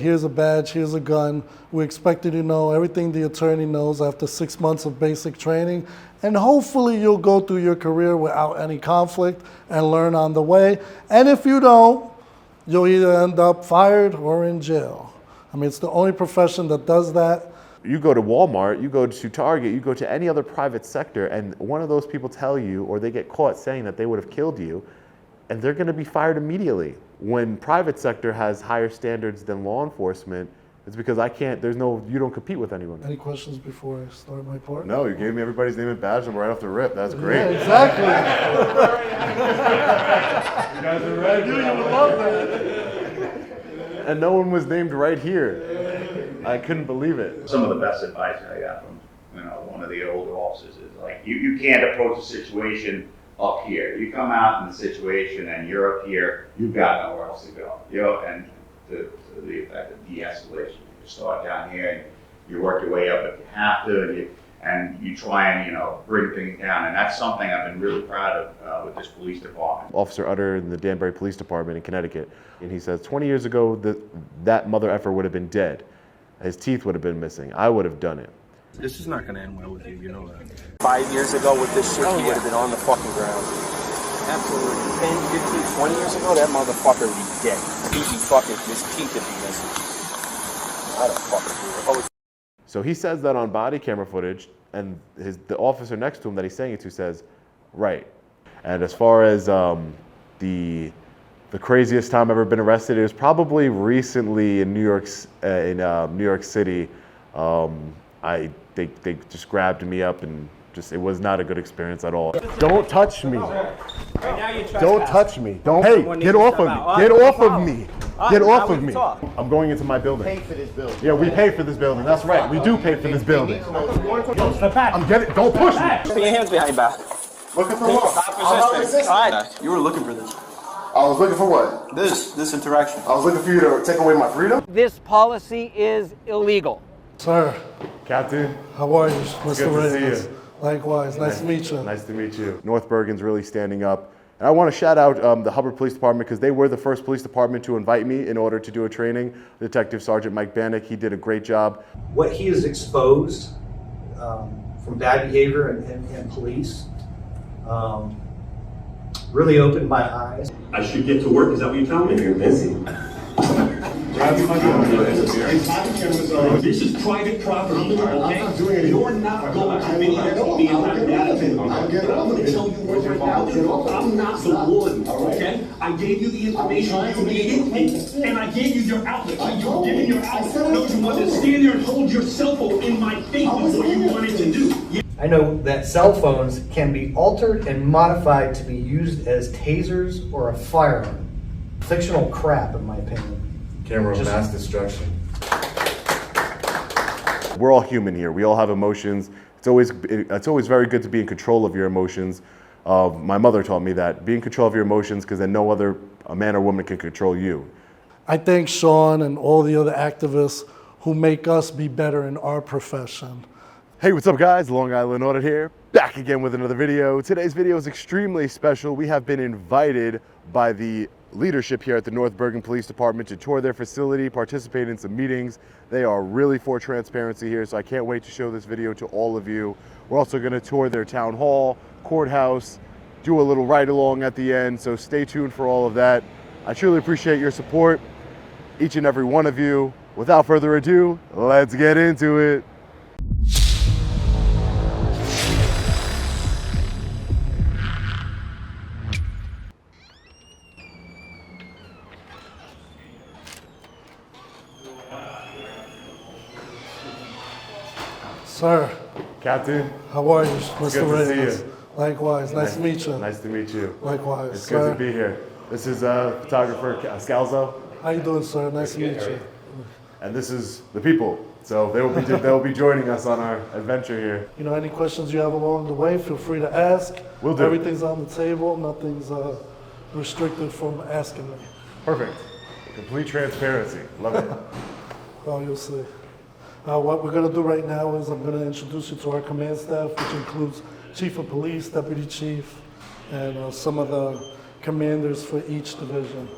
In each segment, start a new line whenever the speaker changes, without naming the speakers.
Here's a badge, here's a gun. We expect you to know everything the attorney knows after 6 months of basic training. And hopefully you'll go through your career without any conflict and learn on the way. And if you don't, you'll either end up fired or in jail. I mean, it's the only profession that does that.
You go to Walmart, you go to Target, you go to any other private sector, and one of those people tell you, or they get caught saying that they would have killed you, and they're gonna be fired immediately. When private sector has higher standards than law enforcement, it's because you don't compete with anyone.
Any questions before I start my part?
No, you gave me everybody's name and badge number right off the rip. That's great.
Yeah, exactly.
You guys are ready.
I knew you would love that.
And no one was named right here. I couldn't believe it.
Some of the best advice I got from one of the older officers is like, you can't approach a situation up here. You come out in the situation and you're up here, you've got nowhere else to go. And to the effect of de-escalation. You start down here and you work your way up if you have to, and you try and bring things down. And that's something I've been really proud of with this police department.
Officer Utter in the Danbury Police Department in Connecticut, and he says 20 years ago that mother effer would have been dead. His teeth would have been missing. I would have done it.
This is not going to end well with you, you know that.
5 years ago with this shit, he would have been on the fucking ground. Absolutely. 10, 15, 20 years ago, that motherfucker would be dead. He'd be fucking, his teeth would be missing. I don't fucking do it.
So he says that on body camera footage, and the officer next to him that he's saying it to says, right. And as far as the craziest time I've ever been arrested, it was probably recently in New York City. They just grabbed me up and it was not a good experience at all. Don't touch me. Don't touch me. Hey, get off of me. Get off of me. Get off of me. I'm going into my building.
Pay for this building.
Yeah, we pay for this building. That's right. We do pay for this building. I'm getting. Don't push me.
Put your hands behind your back.
Looking for what?
Stop resisting. All right. You were looking for this.
I was looking for what?
This interaction.
I was looking for you to take away my freedom?
This policy is illegal.
Sir.
Captain.
How are you, Mr.
Good to see
Reyes?
you.
Likewise, nice to meet you.
Nice to meet you. North Bergen's really standing up. And I want to shout out the Hubbard Police Department because they were the first police department to invite me in order to do a training. Detective Sergeant Mike Bannock, he did a great job.
What he has exposed from bad behavior and police really opened my eyes.
I should get to work, is that what you're telling me? You're busy. This is private property, okay? You're not going to video me and I'm going to tell you right now, I'm not the one, okay? I gave you the information you needed, and I gave you your outlet. You're giving your outlet. No, you want to stand there and hold your cell phone in my face with what you wanted to do.
I know that cell phones can be altered and modified to be used as tasers or a firearm. Fictional crap, in my opinion.
Camera of mass destruction. We're all human here. We all have emotions. It's always very good to be in control of your emotions. My mother taught me that. Be in control of your emotions because then no other man or woman can control you.
I thank Sean and all the other activists who make us be better in our profession.
Hey, what's up guys? Long Island Audit here, back again with another video. Today's video is extremely special. We have been invited by the leadership here at the North Bergen Police Department to tour their facility, participate in some meetings. They are really for transparency here, so I can't wait to show this video to all of you. We're also gonna tour their town hall, courthouse, do a little ride along at the end, so stay tuned for all of that. I truly appreciate your support, each and every one of you. Without further ado, let's get into it.
Sir.
Captain.
How are you, Mr. Reyes?
Good to see you.
Likewise, nice to meet you.
Nice to meet you.
Likewise,
It's
sir.
good to be here. This is photographer Scalzo.
How you doing, sir? Nice to meet you.
And this is the people. So they'll be joining us on our adventure here.
You know, any questions you have along the way, feel free to ask.
Will do.
Everything's on the table. Nothing's restricted from asking me.
Perfect. Complete transparency. Love it.
Well, you'll see. What we're going to do right now is I'm going to introduce you to our command staff, which includes Chief of Police, Deputy Chief, and some of the commanders for each division.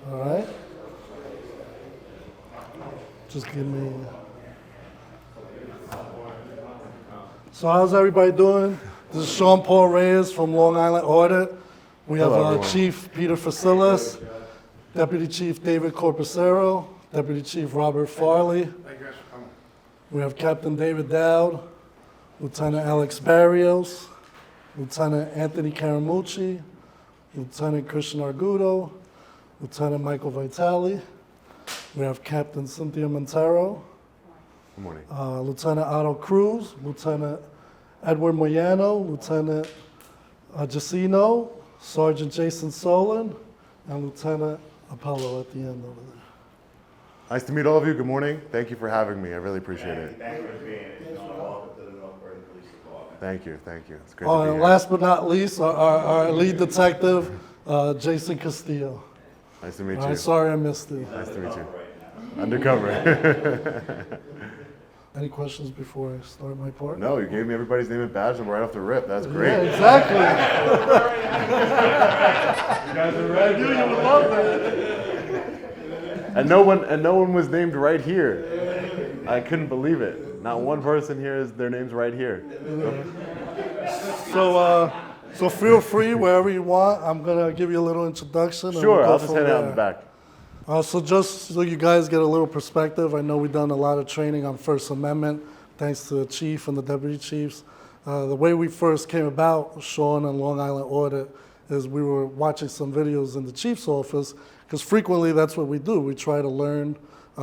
All right? Just give me. So how's everybody doing? This is Sean Paul Reyes from Long Island Audit. We have
Hello, everyone.
Chief Peter Facilis, Deputy Chief David Corpusero, Deputy Chief Robert Farley. We have Captain David Dowd, Lieutenant Alex Barrios, Lieutenant Anthony Caramucci, Lieutenant Christian Argudo, Lieutenant Michael Vitale. We have Captain Cynthia Montero,
Good morning.
Lieutenant Otto Cruz, Lieutenant Edward Moyano, Lieutenant Jacino, Sergeant Jason Solon, and Lieutenant Apollo at the end over there.
Nice to meet all of you. Good morning. Thank you for having me. I really appreciate it.
Thank you for being here. Welcome to the North Bergen Police Department.
Thank you. Thank you. It's great
Oh,
to be
and
here.
last but not least, our lead detective, Jason Castillo.
Nice to meet
All
you.
right, sorry I missed it.
Nice to meet you. Undercover.
Any questions before I start my part?
No, you gave me everybody's name and badge number right off the rip. That's great.
Yeah, exactly. You guys are ready. You would love that.
And no one was named right here. I couldn't believe it. Not one person here is their name's right here.
So feel free wherever you want. I'm gonna give you a little introduction. and
Sure,
we'll go
I'll just
from
head out in
there.
the back.
So just so you guys get a little perspective, I know we've done a lot of training on First Amendment, thanks to the chief and the deputy chiefs. The way we first came about, Sean and Long Island Audit, is we were watching some videos in the chief's office, because frequently that's what we do. We try to learn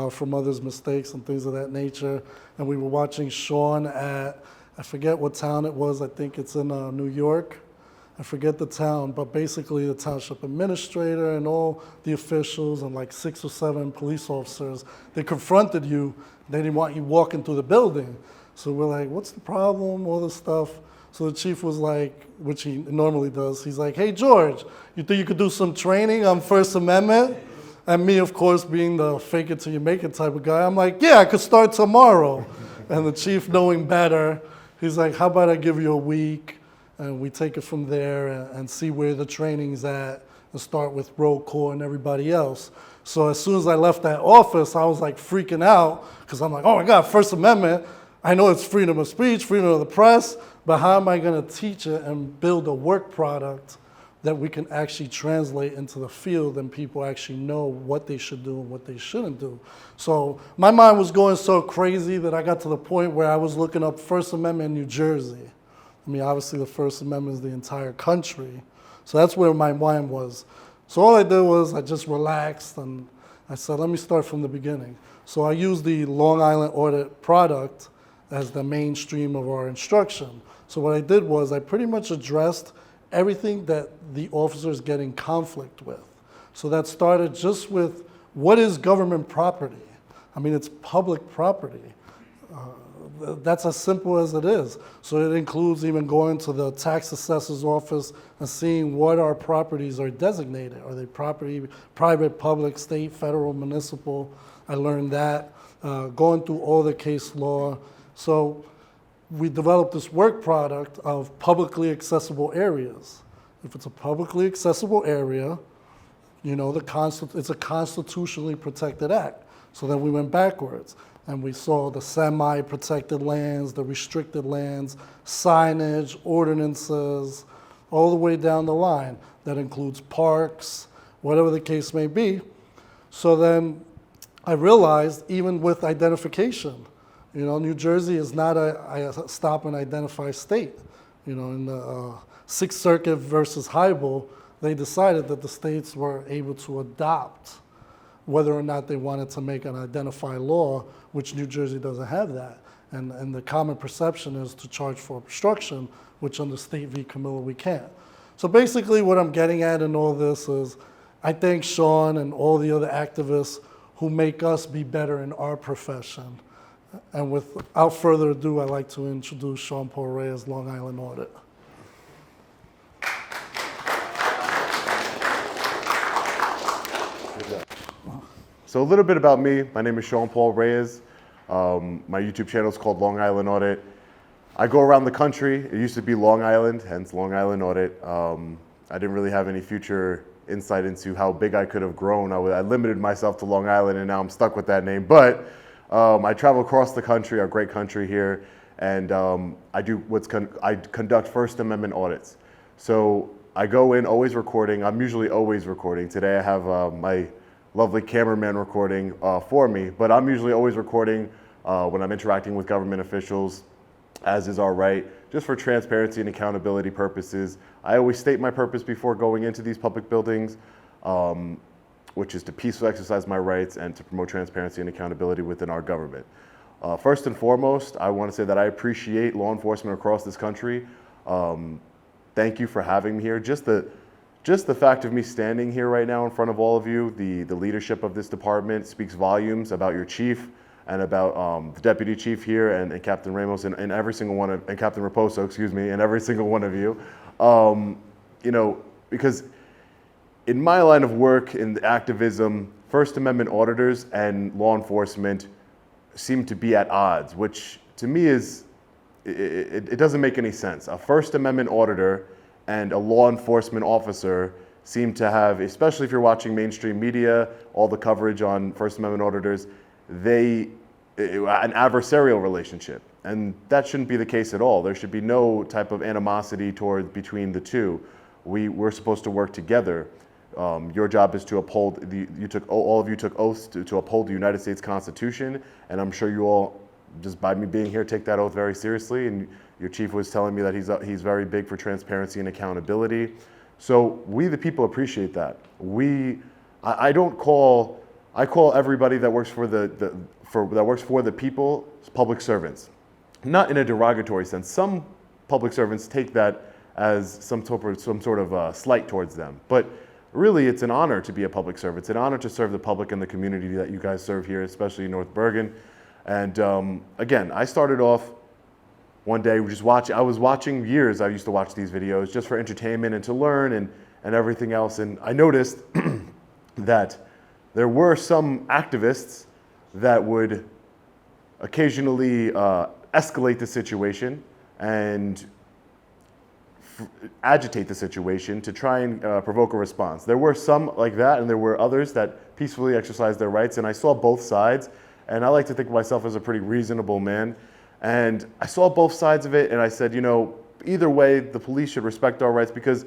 from others' mistakes and things of that nature. And we were watching Sean at, I forget what town it was, I think it's in New York. I forget the town, but basically the township administrator and all the officials and like 6 or 7 police officers, they confronted you. They didn't want you walking through the building. So we're like, what's the problem, all this stuff. So the chief was like, which he normally does, he's like, hey, George, you think you could do some training on First Amendment? And me, of course, being the fake it till you make it type of guy, I'm like, yeah, I could start tomorrow. And the chief, knowing better, he's like, how about I give you a week? And we take it from there and see where the training's at and start with roll call and everybody else. So as soon as I left that office, I was like freaking out because I'm like, oh my God, First Amendment. I know it's freedom of speech, freedom of the press, but how am I going to teach it and build a work product that we can actually translate into the field and people actually know what they should do and what they shouldn't do? So my mind was going so crazy that I got to the point where I was looking up First Amendment in New Jersey. I mean, obviously the First Amendment is the entire country. So that's where my mind was. So all I did was I just relaxed and I said, let me start from the beginning. So I used the Long Island Audit product as the mainstream of our instruction. So what I did was I pretty much addressed everything that the officers get in conflict with. So that started just with what is government property? I mean, it's public property. That's as simple as it is. So it includes even going to the tax assessor's office and seeing what our properties are designated. Are they property, private, public, state, federal, municipal? I learned that. Going through all the case law. So we developed this work product of publicly accessible areas. If it's a publicly accessible area, you know, it's a constitutionally protected act. So then we went backwards. And we saw the semi-protected lands, the restricted lands, signage, ordinances, all the way down the line. That includes parks, whatever the case may be. So then I realized, even with identification, you know, New Jersey is not a stop and identify state. You know, in the Sixth Circuit versus Hybel, they decided that the states were able to adopt whether or not they wanted to make an identify law, which New Jersey doesn't have that. And the common perception is to charge for obstruction, which under State v. Camilla we can't. So basically what I'm getting at in all this is I thank Sean and all the other activists who make us be better in our profession. And without further ado, I'd like to introduce Sean Paul Reyes, Long Island Audit.
So a little bit about me. My name is Sean Paul Reyes. My YouTube channel is called Long Island Audit. I go around the country. It used to be Long Island, hence Long Island Audit. I didn't really have any future insight into how big I could have grown. I limited myself to Long Island, and now I'm stuck with that name. But I travel across the country, our great country here, and I conduct First Amendment audits. So I go in always recording. I'm usually always recording. Today I have my lovely cameraman recording for me, but I'm usually always recording when I'm interacting with government officials, as is our right, just for transparency and accountability purposes. I always state my purpose before going into these public buildings, which is to peacefully exercise my rights and to promote transparency and accountability within our government. First and foremost, I want to say that I appreciate law enforcement across this country. Thank you for having me here. Just the fact of me standing here right now in front of all of you, the leadership of this department speaks volumes about your chief and about the deputy chief here and Captain Ramos and every single one of, and Captain Raposo, excuse me, and every single one of you. You know, because in my line of work in activism, First Amendment auditors and law enforcement seem to be at odds, which to me is, it doesn't make any sense. A First Amendment auditor and a law enforcement officer seem to have, especially if you're watching mainstream media, all the coverage on First Amendment auditors, an adversarial relationship. And that shouldn't be the case at all. There should be no type of animosity between the two. We're supposed to work together. Your job is to uphold, all of you took oaths to uphold the United States Constitution, and I'm sure you all, just by me being here, take that oath very seriously. And your chief was telling me that he's very big for transparency and accountability. So we, the people, appreciate that. I call everybody that works for the people public servants, not in a derogatory sense. Some public servants take that as some sort of slight towards them, but really, it's an honor to be a public servant. It's an honor to serve the public and the community that you guys serve here, especially in North Bergen. And again, I started off one day just watching. I was watching years. I used to watch these videos just for entertainment and to learn and everything else. And I noticed that there were some activists that would occasionally escalate the situation and agitate the situation to try and provoke a response. There were some like that, and there were others that peacefully exercised their rights, and I saw both sides, and I like to think of myself as a pretty reasonable man, and I saw both sides of it, and I said, you know, either way, the police should respect our rights, because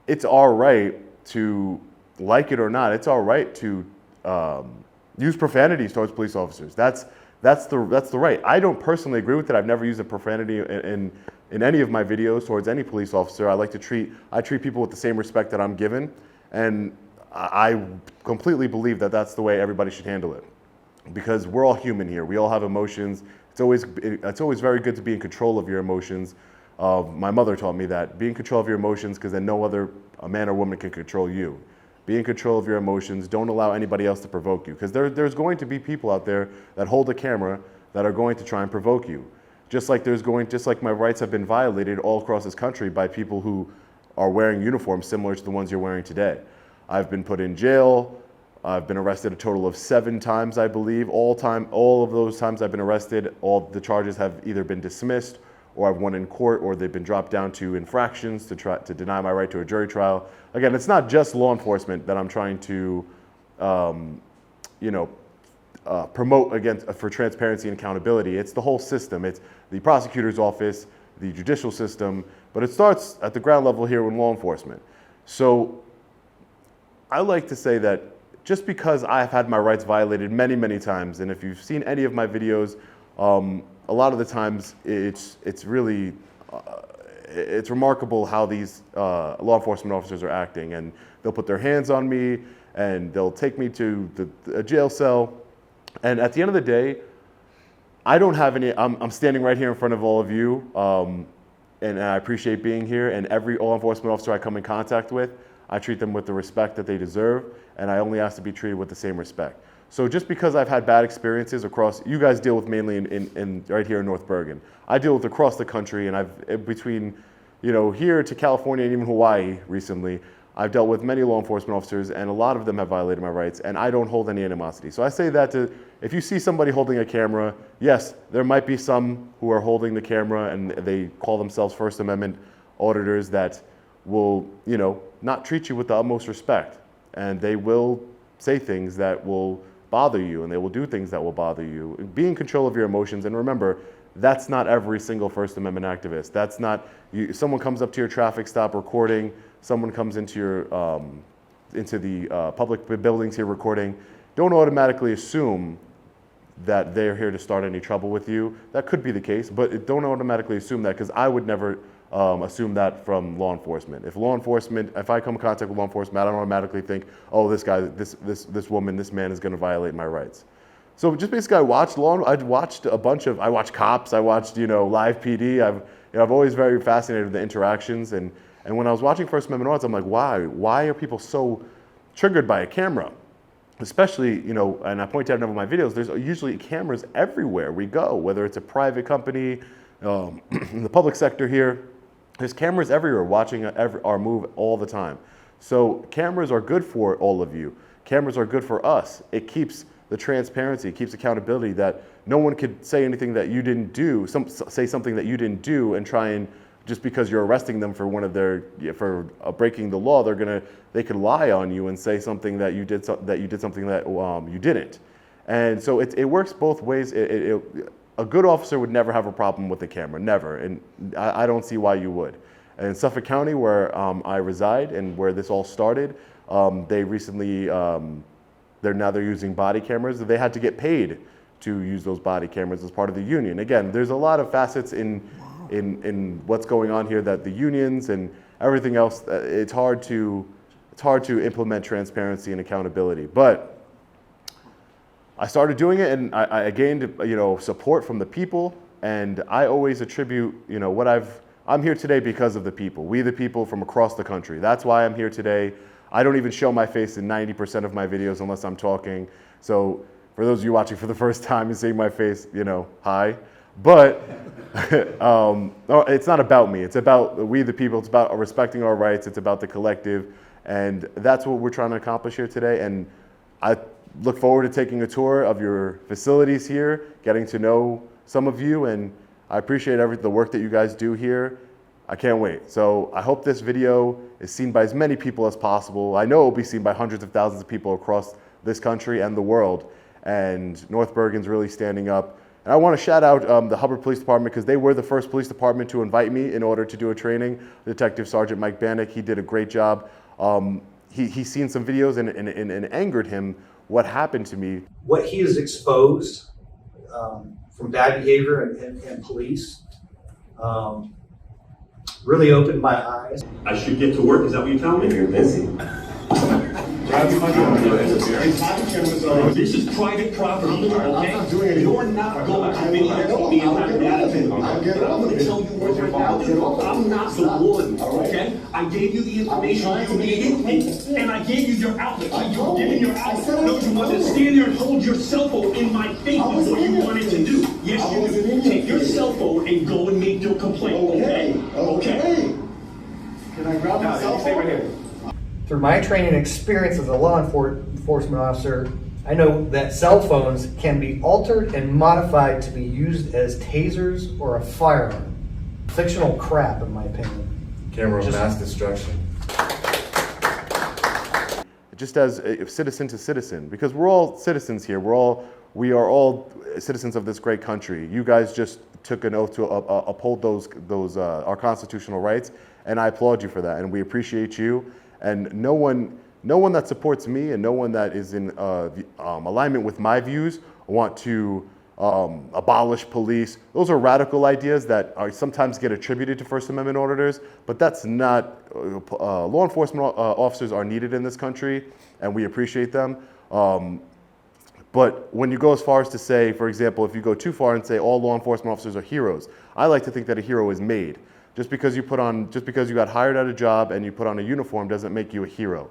it's our right to, like it or not, it's our right to use profanities towards police officers. That's the right. I don't personally agree with it. I've never used a profanity in any of my videos towards any police officer. I treat people with the same respect that I'm given, and I completely believe that that's the way everybody should handle it, because we're all human here. We all have emotions. It's always very good to be in control of your emotions. My mother taught me that. Be in control of your emotions, because then no other man or woman can control you. Be in control of your emotions. Don't allow anybody else to provoke you, because there's going to be people out there that hold a camera that are going to try and provoke you. Just like my rights have been violated all across this country by people who are wearing uniforms similar to the ones you're wearing today. I've been put in jail. I've been arrested a total of 7 times, I believe. All of those times I've been arrested, all the charges have either been dismissed, or I've won in court, or they've been dropped down to infractions to deny my right to a jury trial. Again, it's not just law enforcement that I'm trying to, promote for transparency and accountability. It's the whole system. It's the prosecutor's office, the judicial system, but it starts at the ground level here with law enforcement. So I like to say that just because I've had my rights violated many, many times, and if you've seen any of my videos, a lot of the times it's really it's remarkable how these law enforcement officers are acting, and they'll put their hands on me and they'll take me to a jail cell, and at the end of the day, I don't have any. I'm standing right here in front of all of you, and I appreciate being here, and every law enforcement officer I come in contact with, I treat them with the respect that they deserve, and I only ask to be treated with the same respect. So just because I've had bad experiences across, you guys deal with mainly in right here in North Bergen. I deal with across the country, and between, here to California and even Hawaii recently, I've dealt with many law enforcement officers, and a lot of them have violated my rights, and I don't hold any animosity. So I say that if you see somebody holding a camera, yes, there might be some who are holding the camera and they call themselves First Amendment auditors that will, not treat you with the utmost respect, and they will say things that will bother you, and they will do things that will bother you. Be in control of your emotions, and remember, that's not every single First Amendment activist. That's not someone comes up to your traffic stop recording, someone comes into your into the public buildings here recording. Don't automatically assume that they're here to start any trouble with you. That could be the case, but don't automatically assume that, because I would never assume that from law enforcement. If I come in contact with law enforcement, I don't automatically think, oh, this guy, this woman, this man is going to violate my rights. So just basically, I watched Cops, I watched, Live PD. I've always very fascinated with the interactions, and when I was watching First Amendment Audits, I'm like, why are people so triggered by a camera? Especially, and I point out in one of my videos, there's usually cameras everywhere we go, whether it's a private company, in the public sector here, there's cameras everywhere watching our move all the time. So cameras are good for all of you. Cameras are good for us. It keeps the transparency, it keeps accountability, that no one could say anything that you didn't do, say something that you didn't do, and try and, just because you're arresting them for for breaking the law, they could lie on you and say something that you did something that you didn't. And so it works both ways. A good officer would never have a problem with the camera, never, and I don't see why you would. And in Suffolk County, where I reside and where this all started, they recently they're using body cameras. They had to get paid to use those body cameras as part of the union. Again, there's a lot of facets in what's going on here, that the unions and everything else, it's hard to implement transparency and accountability. But I started doing it, and I gained support from the people, and I always attribute I'm here today because of the people. We the people from across the country. That's why I'm here today. I don't even show my face in 90% of my videos unless I'm talking. So for those of you watching for the first time and seeing my face, hi. But it's not about me. It's about we the people. It's about respecting our rights. It's about the collective. And that's what we're trying to accomplish here today. And I look forward to taking a tour of your facilities here, getting to know some of you, and I appreciate the work that you guys do here. I can't wait. So I hope this video is seen by as many people as possible. I know it will be seen by hundreds of thousands of people across this country and the world. And North Bergen's really standing up. And I want to shout out the Hubbard Police Department, because they were the first police department to invite me in order to do a training. Detective Sergeant Mike Bannock, he did a great job. He's seen some videos and it angered him what happened to me.
What he has exposed from bad behavior and police really opened my eyes.
I should get to work, is that what you're telling me?
You're busy.
This is private property,
I'm
okay?
not doing anything.
You're not going to videotape me and I'm mad at you. I'm going to tell you right now, I'm not the one, okay? I gave you the information you needed, and I gave you your outlet. You're giving your outlet. No, you want to stand there and hold your cell phone in my face is what you wanted to do. Yes, you do. Take your cell phone and go and make your complaint, okay? Okay.
Can I grab my cell phone? Stay right here.
Through my training experience as a law enforcement officer, I know that cell phones can be altered and modified to be used as tasers or a firearm. Fictional crap, in my opinion.
Camera of mass destruction. Just as a citizen to citizen, because we're all citizens here. We are all citizens of this great country. You guys just took an oath to uphold those our constitutional rights, and I applaud you for that, and we appreciate you. And no one that supports me and no one that is in alignment with my views want to abolish police. Those are radical ideas that sometimes get attributed to First Amendment auditors, but that's not, law enforcement officers are needed in this country, and we appreciate them. But when you go as far as to say, for example, if you go too far and say all law enforcement officers are heroes, I like to think that a hero is made. Just because you got hired at a job and you put on a uniform doesn't make you a hero.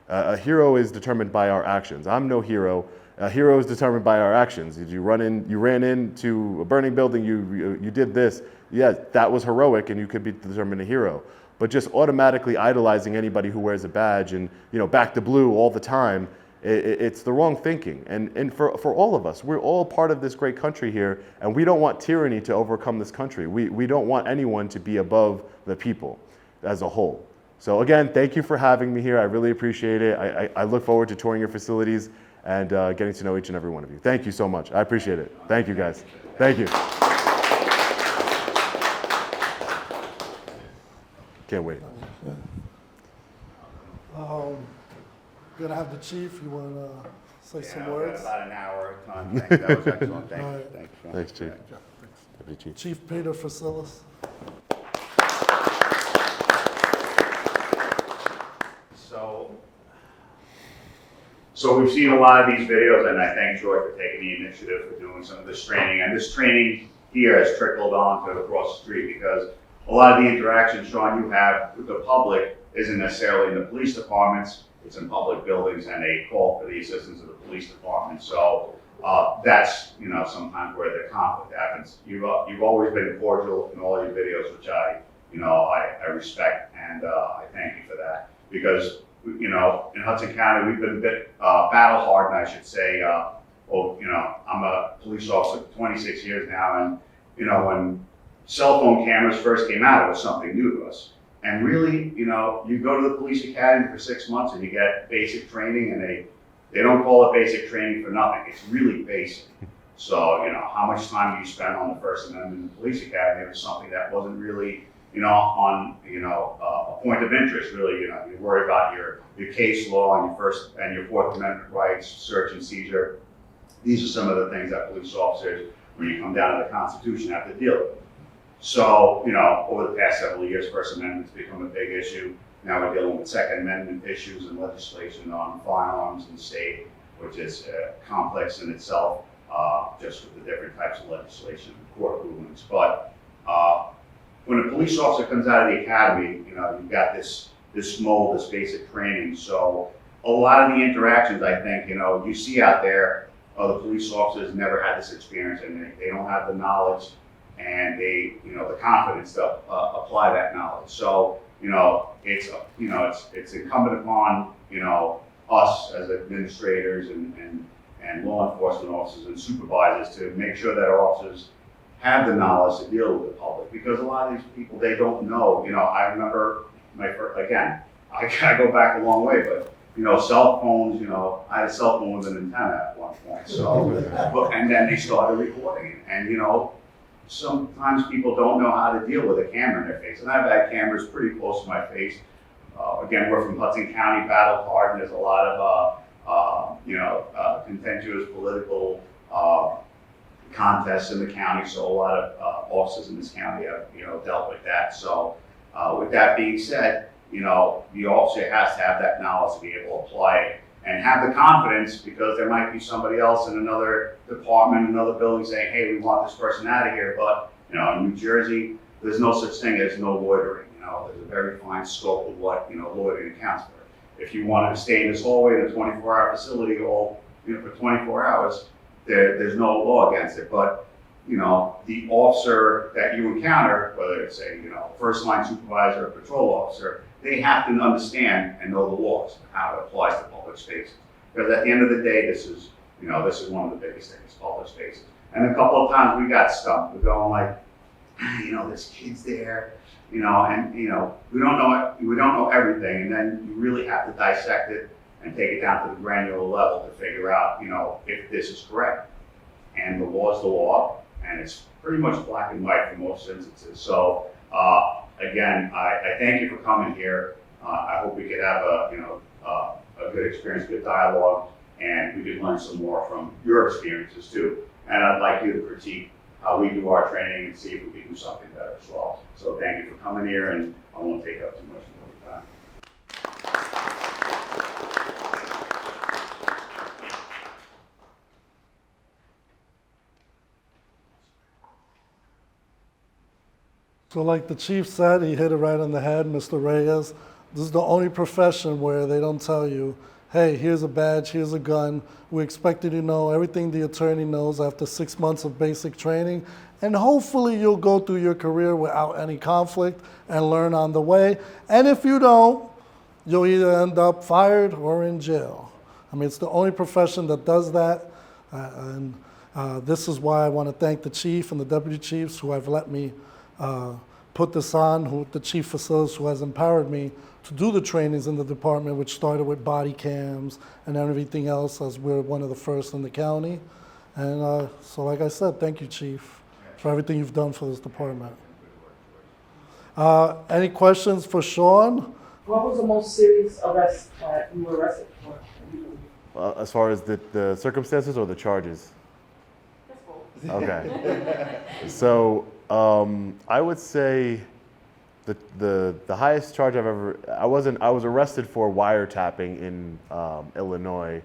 A hero is determined by our actions. I'm no hero. A hero is determined by our actions. You ran into a burning building, you did this. Yeah, that was heroic, and you could be determined a hero. But just automatically idolizing anybody who wears a badge and back to blue all the time, it's the wrong thinking. And for all of us, we're all part of this great country here, and we don't want tyranny to overcome this country. We don't want anyone to be above the people as a whole. So again, thank you for having me here. I really appreciate it. I look forward to touring your facilities, and getting to know each and every one of you. Thank you so much. I appreciate it. Thank you, guys. Thank you. Can't wait.
Gonna have the chief. You want to say some
We've got
words?
about an hour of time. Thanks. That was excellent. Thank
All
you.
right.
Thank you.
Thanks, Chief. Deputy Chief.
Chief Peter Facilis.
So we've seen a lot of these videos, and I thank Troy for taking the initiative for doing some of this training. And this training here has trickled on to across the street, because a lot of the interactions, Sean, you have with the public isn't necessarily in the police departments, it's in public buildings, and they call for the assistance of the police department. So that's, sometimes where the conflict happens. You've always been cordial in all your videos, which I respect, and I thank you for that. Because, in Hudson County, we've been a bit battle hardened, I should say. I'm a police officer for 26 years now, and, when cell phone cameras first came out, it was something new to us. And really, you go to the police academy for 6 months and you get basic training, and they don't call it basic training for nothing. It's really basic. So, how much time do you spend on the First Amendment in the police academy was something that wasn't really, on, a point of interest, really. You worry about your case law and your Fourth Amendment rights, search and seizure. These are some of the things that police officers, when you come down to the Constitution, have to deal with. So, over the past several years, First Amendment's become a big issue. Now we're dealing with Second Amendment issues and legislation on firearms in the state, which is complex in itself, just with the different types of legislation and court rulings. But when a police officer comes out of the academy, you've got this mold, this basic training. So a lot of the interactions, I think, you see out there, the police officers never had this experience, and they don't have the knowledge and the confidence to apply that knowledge. So, it's incumbent upon, us as administrators and law enforcement officers and supervisors to make sure that our officers have the knowledge to deal with the public, because a lot of these people, they don't know. I remember my first, again, I go back a long way, but cell phones, I had a cell phone with an antenna at one point. So, and then they started recording it. And, sometimes people don't know how to deal with a camera in their face. And I've had cameras pretty close to my face. Again, we're from Hudson County, battle hardened. There's a lot of, contentious political contests in the county. So a lot of officers in this county have, dealt with that. So with that being said, the officer has to have that knowledge to be able to apply it and have the confidence, because there might be somebody else in another department, another building saying, hey, we want this person out of here. But, in New Jersey, there's no such thing as no loitering. There's a very fine scope of what, loitering accounts for. If you wanted to stay in this hallway in a 24-hour facility for 24 hours, there's no law against it. But, the officer that you encounter, whether it's a, first line supervisor or patrol officer, they have to understand and know the laws, how it applies to public spaces. Because at the end of the day, this is one of the biggest things, public spaces. And a couple of times we got stumped. We're going like, there's kids there, and we don't know everything, and then you really have to dissect it and take it down to the granular level to figure out, if this is correct. And the law is the law, and it's pretty much black and white for most instances. So again, I thank you for coming here. I hope we could have a good experience, good dialogue, and we could learn some more from your experiences too. And I'd like you to critique how we do our training and see if we can do something better as well. So thank you for coming here, and I won't take up too much more time.
So like the chief said, he hit it right on the head, Mr. Reyes. This is the only profession where they don't tell you, hey, here's a badge, here's a gun. We expect you to know everything the attorney knows after 6 months of basic training. And hopefully you'll go through your career without any conflict and learn on the way. And if you don't, you'll either end up fired or in jail. I mean, it's the only profession that does that. This is why I want to thank the chief and the deputy chiefs who have let me put this on, the chief Facilis who has empowered me to do the trainings in the department, which started with body cams and everything else, as we're one of the first in the county. And so like I said, thank you, Chief, for everything you've done for this department. Any questions for Sean?
What was the most serious arrest you were arrested for?
As far as the circumstances or the charges? Okay. So I would say the highest charge I've ever, I was arrested for wiretapping in Illinois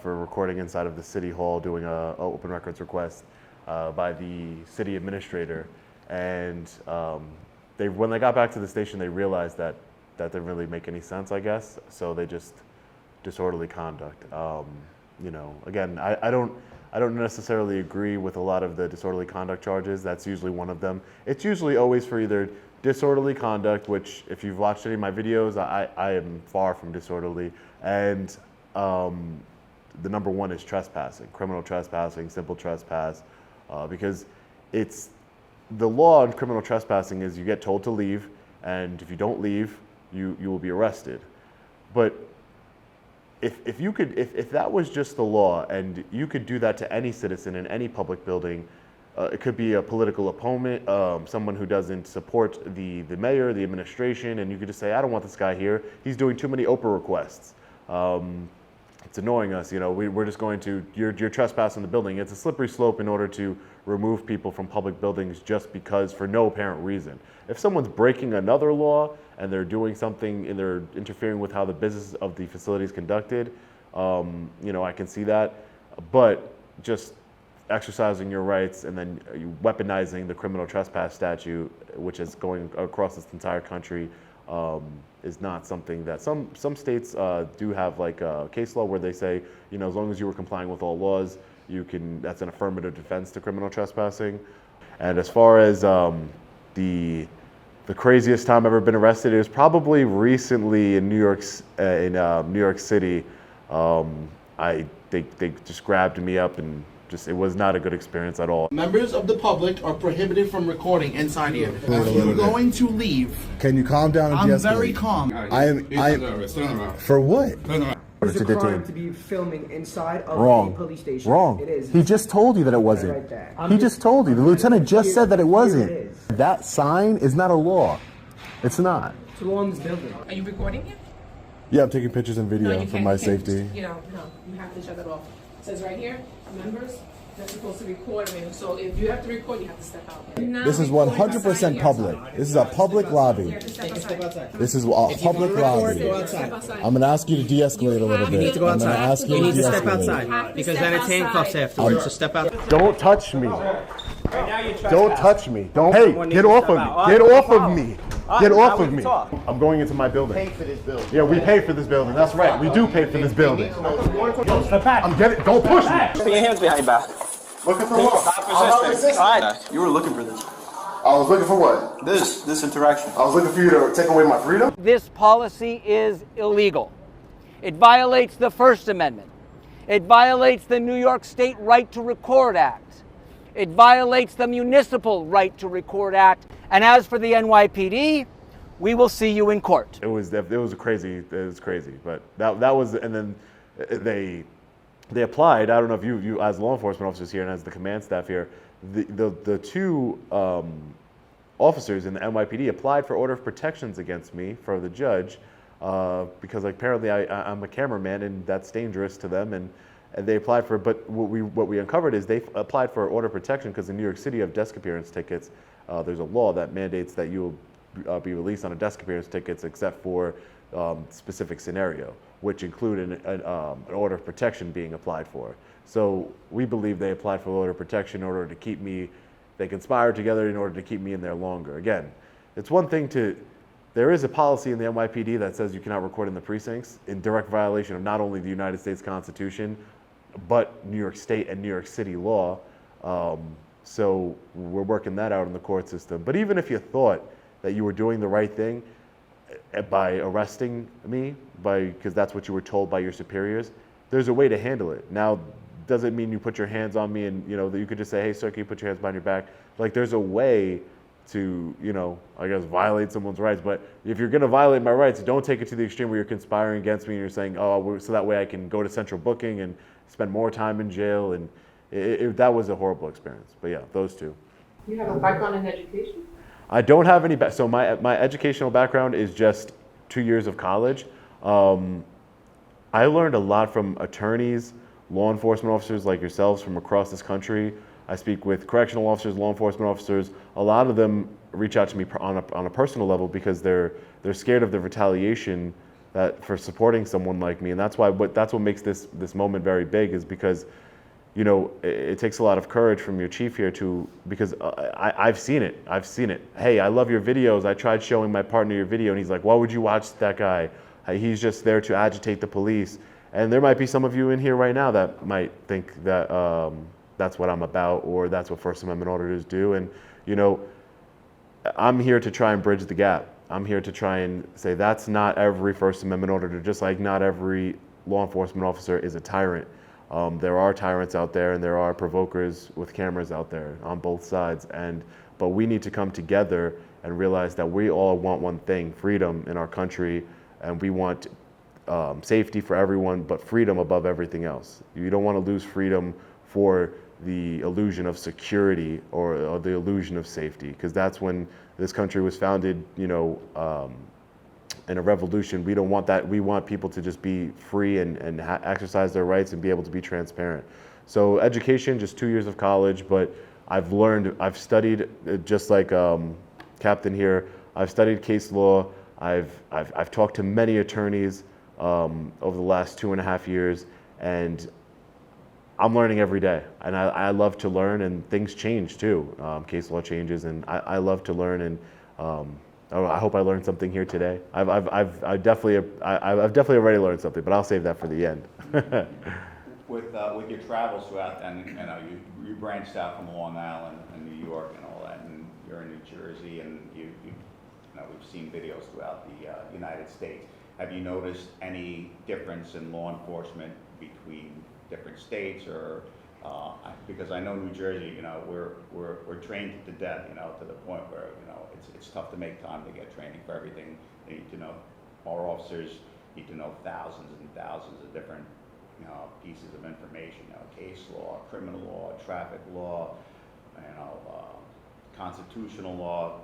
for recording inside of the city hall doing a open records request by the city administrator. And when they got back to the station, they realized that didn't really make any sense, I guess. So they just disorderly conduct. You know, again, I don't necessarily agree with a lot of the disorderly conduct charges. That's usually one of them. It's usually always for either disorderly conduct, which if you've watched any of my videos, I am far from disorderly. And the number one is trespassing, criminal trespassing, simple trespass, because it's the law on criminal trespassing is you get told to leave, and if you don't leave, you will be arrested. But if that was just the law and you could do that to any citizen in any public building, it could be a political opponent, someone who doesn't support the mayor, the administration, and you could just say, I don't want this guy here. He's doing too many Oprah requests. It's annoying us, you know, we're just going to, you're trespassing the building. It's a slippery slope in order to remove people from public buildings just because, for no apparent reason. If someone's breaking another law and they're doing something and they're interfering with how the business of the facility is conducted, you know, I can see that. But just exercising your rights and then weaponizing the criminal trespass statute, which is going across this entire country, is not something that some states do have, like a case law where they say, you know, as long as you were complying with all laws, you can, that's an affirmative defense to criminal trespassing. And as far as the craziest time I've ever been arrested, it was probably recently in New York City. They just grabbed me up and it was not a good experience at all.
Members of the public are prohibited from recording inside here. If you're going to leave,
can you calm down and
I'm very calm.
For what?
It's a crime to be filming inside of
Wrong.
a police station.
Wrong.
It is.
He just told you that it wasn't.
Right there.
He just told you. The lieutenant just said that it wasn't.
Here it is.
That sign is not a law. It's not.
It's a law in this building.
Are you recording it?
Yeah, I'm taking pictures and video for my safety.
You know, no, you have to shut that off. It says right here, members, they're supposed to record. I mean, so if you have to record, you have to step out.
This is 100% public. This is a public lobby. This is a public lobby. I'm going to ask you to de-escalate a little bit.
You need to go outside. You need to step
de-escalate.
outside because then it's handcuffs afterwards. So step out.
Don't touch me. Don't touch me. Don't. Hey, get off of me. Get off of me. Get off of me. I'm going into my building.
Pay for this building.
Yeah, we pay for this building. That's right. We do pay for this building.
Step back.
I'm getting. Don't push me.
Put your hands behind your back.
Looking for what? I'm not resisting.
Alright, you were looking for this.
I was looking for what?
This interaction.
I was looking for you to take away my freedom?
This policy is illegal. It violates the First Amendment. It violates the New York State Right to Record Act. It violates the Municipal Right to Record Act. And as for the NYPD, we will see you in court.
It was crazy. But that was, and then they applied. I don't know if you as law enforcement officers here and as the command staff here, the two officers in the NYPD applied for order of protections against me for the judge because apparently I'm a cameraman and that's dangerous to them, and they applied for it. But what we uncovered is they applied for order of protection because in New York City you have desk appearance tickets. There's a law that mandates that you will be released on a desk appearance tickets except for specific scenario, which include an order of protection being applied for. So we believe they applied for order of protection in order to keep me, they conspired together in order to keep me in there longer. Again, it's one thing there is a policy in the NYPD that says you cannot record in the precincts in direct violation of not only the United States Constitution, but New York State and New York City law. So we're working that out in the court system. But even if you thought that you were doing the right thing by arresting me, because that's what you were told by your superiors, there's a way to handle it. Now, doesn't mean you put your hands on me and, you know, that you could just say, hey, sir, can you put your hands behind your back? Like, there's a way to, you know, I guess violate someone's rights. But if you're going to violate my rights, don't take it to the extreme where you're conspiring against me and you're saying, oh, so that way I can go to central booking and spend more time in jail. And that was a horrible experience. But yeah, those two.
You have a background in education?
I don't have any, so my educational background is just 2 years of college. I learned a lot from attorneys, law enforcement officers like yourselves from across this country. I speak with correctional officers, law enforcement officers. A lot of them reach out to me on a personal level because they're scared of the retaliation that for supporting someone like me, and that's what makes this moment very big, is because, you know, it takes a lot of courage from your chief here because I've seen it. Hey, I love your videos. I tried showing my partner your video, and he's like, why would you watch that guy? He's just there to agitate the police. And there might be some of you in here right now that might think that that's what I'm about, or that's what First Amendment auditors do. And, you know, I'm here to try and bridge the gap. I'm here to try and say that's not every First Amendment auditor, just like not every law enforcement officer is a tyrant. There are tyrants out there, and there are provokers with cameras out there on both sides. But we need to come together and realize that we all want one thing: freedom in our country, and we want safety for everyone, but freedom above everything else. You don't want to lose freedom for the illusion of security or the illusion of safety, because that's when this country was founded, you know, in a revolution. We don't want that. We want people to just be free and exercise their rights and be able to be transparent. So education, just 2 years of college, but I've studied, just like Captain here, I've studied case law. I've talked to many attorneys over the last 2.5 years, and I'm learning every day, and I love to learn, and things change too. Case law changes, and I love to learn, and I hope I learned something here today. I've definitely already learned something, but I'll save that for the end.
With your travels throughout, and you know, you branched out from Long Island and New York and all that, and you're in New Jersey, and you know, we've seen videos throughout the United States. Have you noticed any difference in law enforcement between different states, or because I know New Jersey, you know, we're trained to death, you know, to the point where, you know, it's tough to make time to get training for everything. They need to know, our officers need to know thousands and thousands of different, you know, pieces of information, you know, case law, criminal law, traffic law, you know, constitutional law,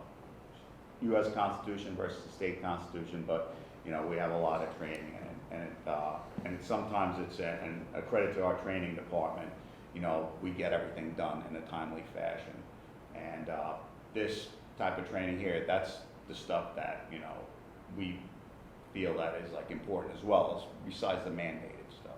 U.S. Constitution versus the state constitution. But, you know, we have a lot of training, and sometimes it's a credit to our training department. You know, we get everything done in a timely fashion, and this type of training here, that's the stuff that, you know, we feel that is like important as well, as besides the mandated stuff.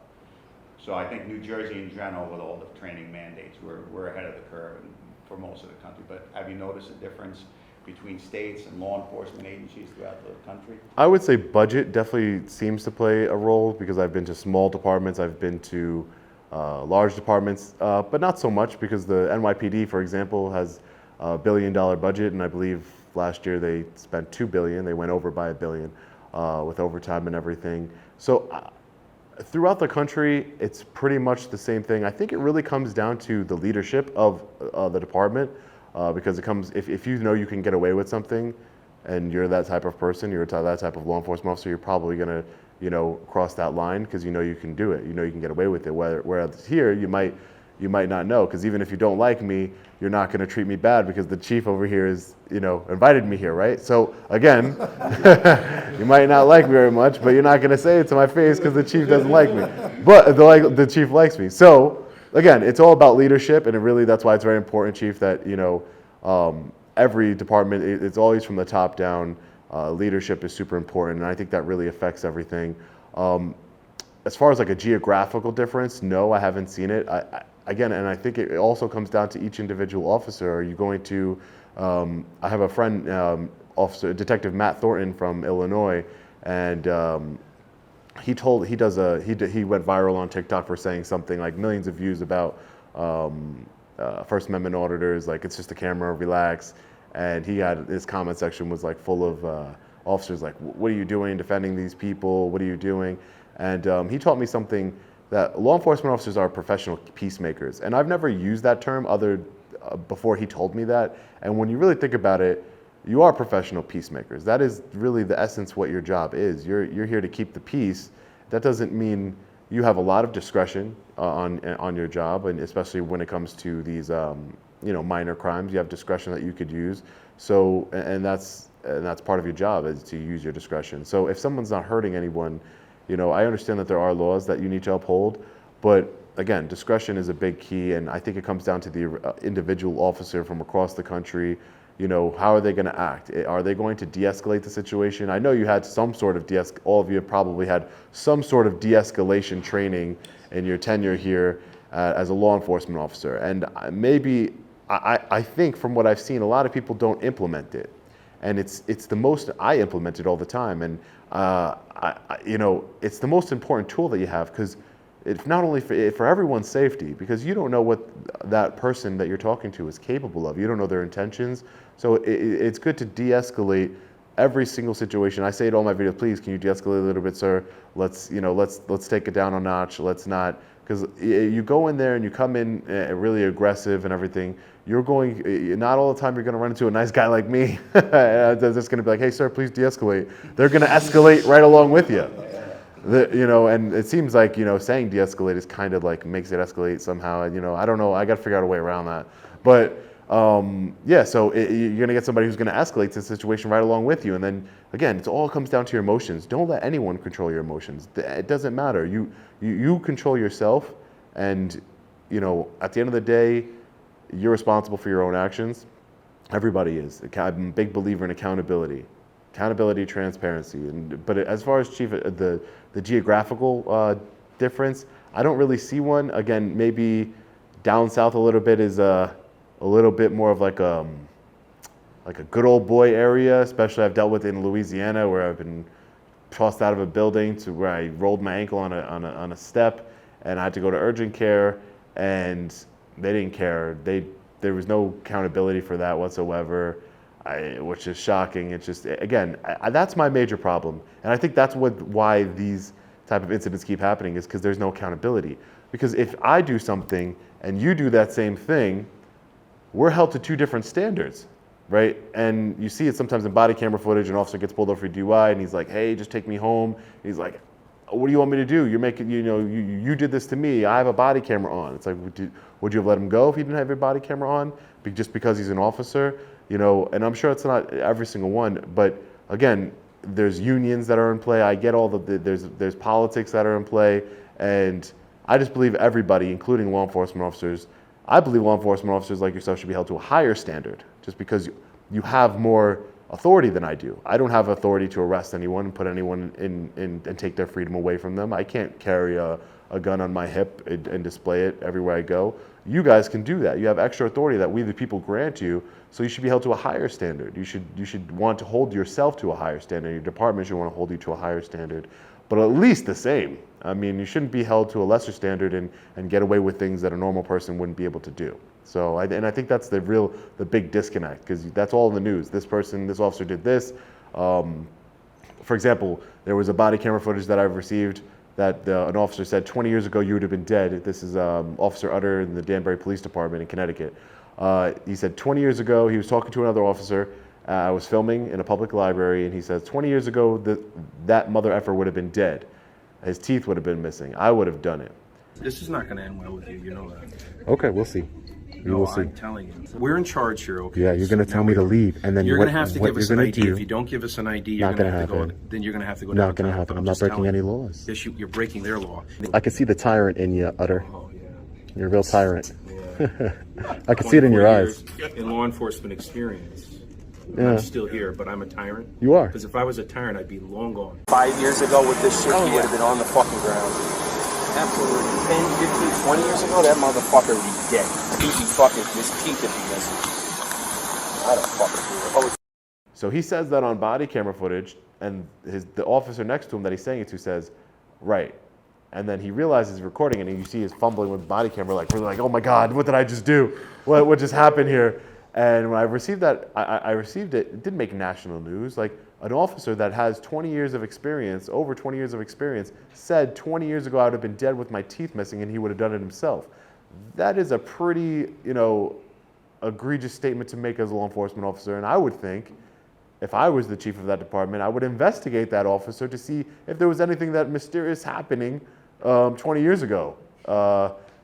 So I think New Jersey in general, with all the training mandates, we're ahead of the curve for most of the country. But have you noticed a difference between states and law enforcement agencies throughout the country? I
would say budget definitely seems to play a role, because I've been to small departments, I've been to large departments, but not so much, because the NYPD, for example, has a $1 billion budget, and I believe last year they spent $2 billion. They went over by $1 billion with overtime and everything. So throughout the country, it's pretty much the same thing. I think it really comes down to the leadership of the department. Because it comes, if you know you can get away with something, and you're that type of person, you're that type of law enforcement officer, you're probably gonna, you know, cross that line because you know you can do it. You know you can get away with it. Whereas here, you might not know, because even if you don't like me, you're not gonna treat me bad because the chief over here is, you know, invited me here, right? So again, you might not like me very much, but you're not gonna say it to my face because the chief doesn't like me. But the chief likes me. So again, it's all about leadership, and that's why it's very important, Chief, that, you know, every department, it's always from the top down. Leadership is super important, and I think that really affects everything. As far as like a geographical difference, no, I haven't seen it. Again, and I think it also comes down to each individual officer. Are you going to, I have a friend, Detective Matt Thornton from Illinois, and he went viral on TikTok for saying something like millions of views about First Amendment auditors, like it's just a camera, relax. And his comment section was like full of officers like, what are you doing defending these people? What are you doing? And he taught me something, that law enforcement officers are professional peacemakers. And I've never used that term other before he told me that. And when you really think about it, you are professional peacemakers. That is really the essence what your job is. You're here to keep the peace. That doesn't mean you have a lot of discretion on your job, and especially when it comes to these minor crimes, you have discretion that you could use. So and that's part of your job, is to use your discretion. So if someone's not hurting anyone, I understand that there are laws that you need to uphold, but again, discretion is a big key, and I think it comes down to the individual officer from across the country. How are they going to act? Are they going to de-escalate the situation? I know you had some sort of all of you have probably had some sort of de-escalation training in your tenure here as a law enforcement officer. And maybe, I think from what I've seen, a lot of people don't implement it. And it's the most, I implement it all the time. And, it's the most important tool that you have, because it's not only for everyone's safety, because you don't know what that person that you're talking to is capable of. You don't know their intentions. So it's good to de-escalate every single situation. I say it all in my videos, please, can you de-escalate a little bit, sir? Let's take it down a notch. Let's not, because you go in there and you come in really aggressive and everything. Not all the time you're going to run into a nice guy like me that's just going to be like, hey, sir, please de-escalate. They're going to escalate right along with you. And it seems like, saying de-escalate is kind of like makes it escalate somehow. I don't know. I got to figure out a way around that. But so you're going to get somebody who's going to escalate the situation right along with you. And then, again, it all comes down to your emotions. Don't let anyone control your emotions. It doesn't matter. You control yourself. And, at the end of the day, you're responsible for your own actions. Everybody is. I'm a big believer in accountability. Accountability, transparency. But as far as the geographical difference, I don't really see one. Again, maybe down south a little bit is a little bit more of like a good old boy area, especially I've dealt with in Louisiana, where I've been tossed out of a building to where I rolled my ankle on a step, and I had to go to urgent care, and they didn't care. There was no accountability for that whatsoever. Which is shocking. It's just, again, that's my major problem. And I think that's why these type of incidents keep happening, is because there's no accountability. Because if I do something and you do that same thing, we're held to two different standards, right? And you see it sometimes in body camera footage. An officer gets pulled over for DUI and he's like, hey, just take me home. He's like, what do you want me to do? You're making, you did this to me. I have a body camera on. It's like, would you have let him go if he didn't have your body camera on? Just because he's an officer? And I'm sure it's not every single one, but again, there's unions that are in play. I get all there's politics that are in play, and I just believe everybody, including law enforcement officers, I believe law enforcement officers like yourself should be held to a higher standard, just because you have more authority than I do. I don't have authority to arrest anyone and put anyone in and take their freedom away from them. I can't carry a gun on my hip and display it everywhere I go. You guys can do that. You have extra authority that we the people grant you, so you should be held to a higher standard. You should want to hold yourself to a higher standard. Your department should want to hold you to a higher standard, but at least the same. I mean, you shouldn't be held to a lesser standard and get away with things that a normal person wouldn't be able to do. So, I think that's the big disconnect, because that's all in the news. This officer did this. For example, there was a body camera footage that I've received that an officer said 20 years ago you would have been dead. This is Officer Utter in the Danbury Police Department in Connecticut. He said 20 years ago, he was talking to another officer. I was filming in a public library, and he says 20 years ago that mother effer would have been dead. His teeth would have been missing. I would have done it.
This is not going to end well with you. You know that.
Okay, we'll see.
No, I'm telling you. We're in charge here, okay?
Yeah, you're going to tell me to leave, and then
you're going to have to give us an ID. If you don't give us an ID, you're going to have to go. Then you're going to have to go.
Not going to happen. I'm not breaking any laws.
Yes, you're breaking their law.
I can see the tyrant in you, Utter.
Oh yeah.
You're a real tyrant.
Yeah.
I can see it in your eyes.
In law enforcement experience.
Yeah.
I'm still here, but I'm a tyrant.
You are.
Because if I was a tyrant, I'd be long gone.
5 years ago with this shit, he would have been on the fucking ground. Absolutely. 10, 15, 20 years ago, that motherfucker would be dead. He'd be fucking, his teeth would be missing. I don't fucking do it.
So he says that on body camera footage, and the officer next to him that he's saying it to says, right. And then he realizes he's recording it, and you see his fumbling with the body camera, like, really like, oh my God, what did I just do? What just happened here? And when I received that, I received it, it didn't make national news. Like, an officer that has 20 years of experience, over 20 years of experience, said 20 years ago I would have been dead with my teeth missing, and he would have done it himself. That is a pretty, egregious statement to make as a law enforcement officer, and I would think, if I was the chief of that department, I would investigate that officer to see if there was anything that mysterious happening 20 years ago.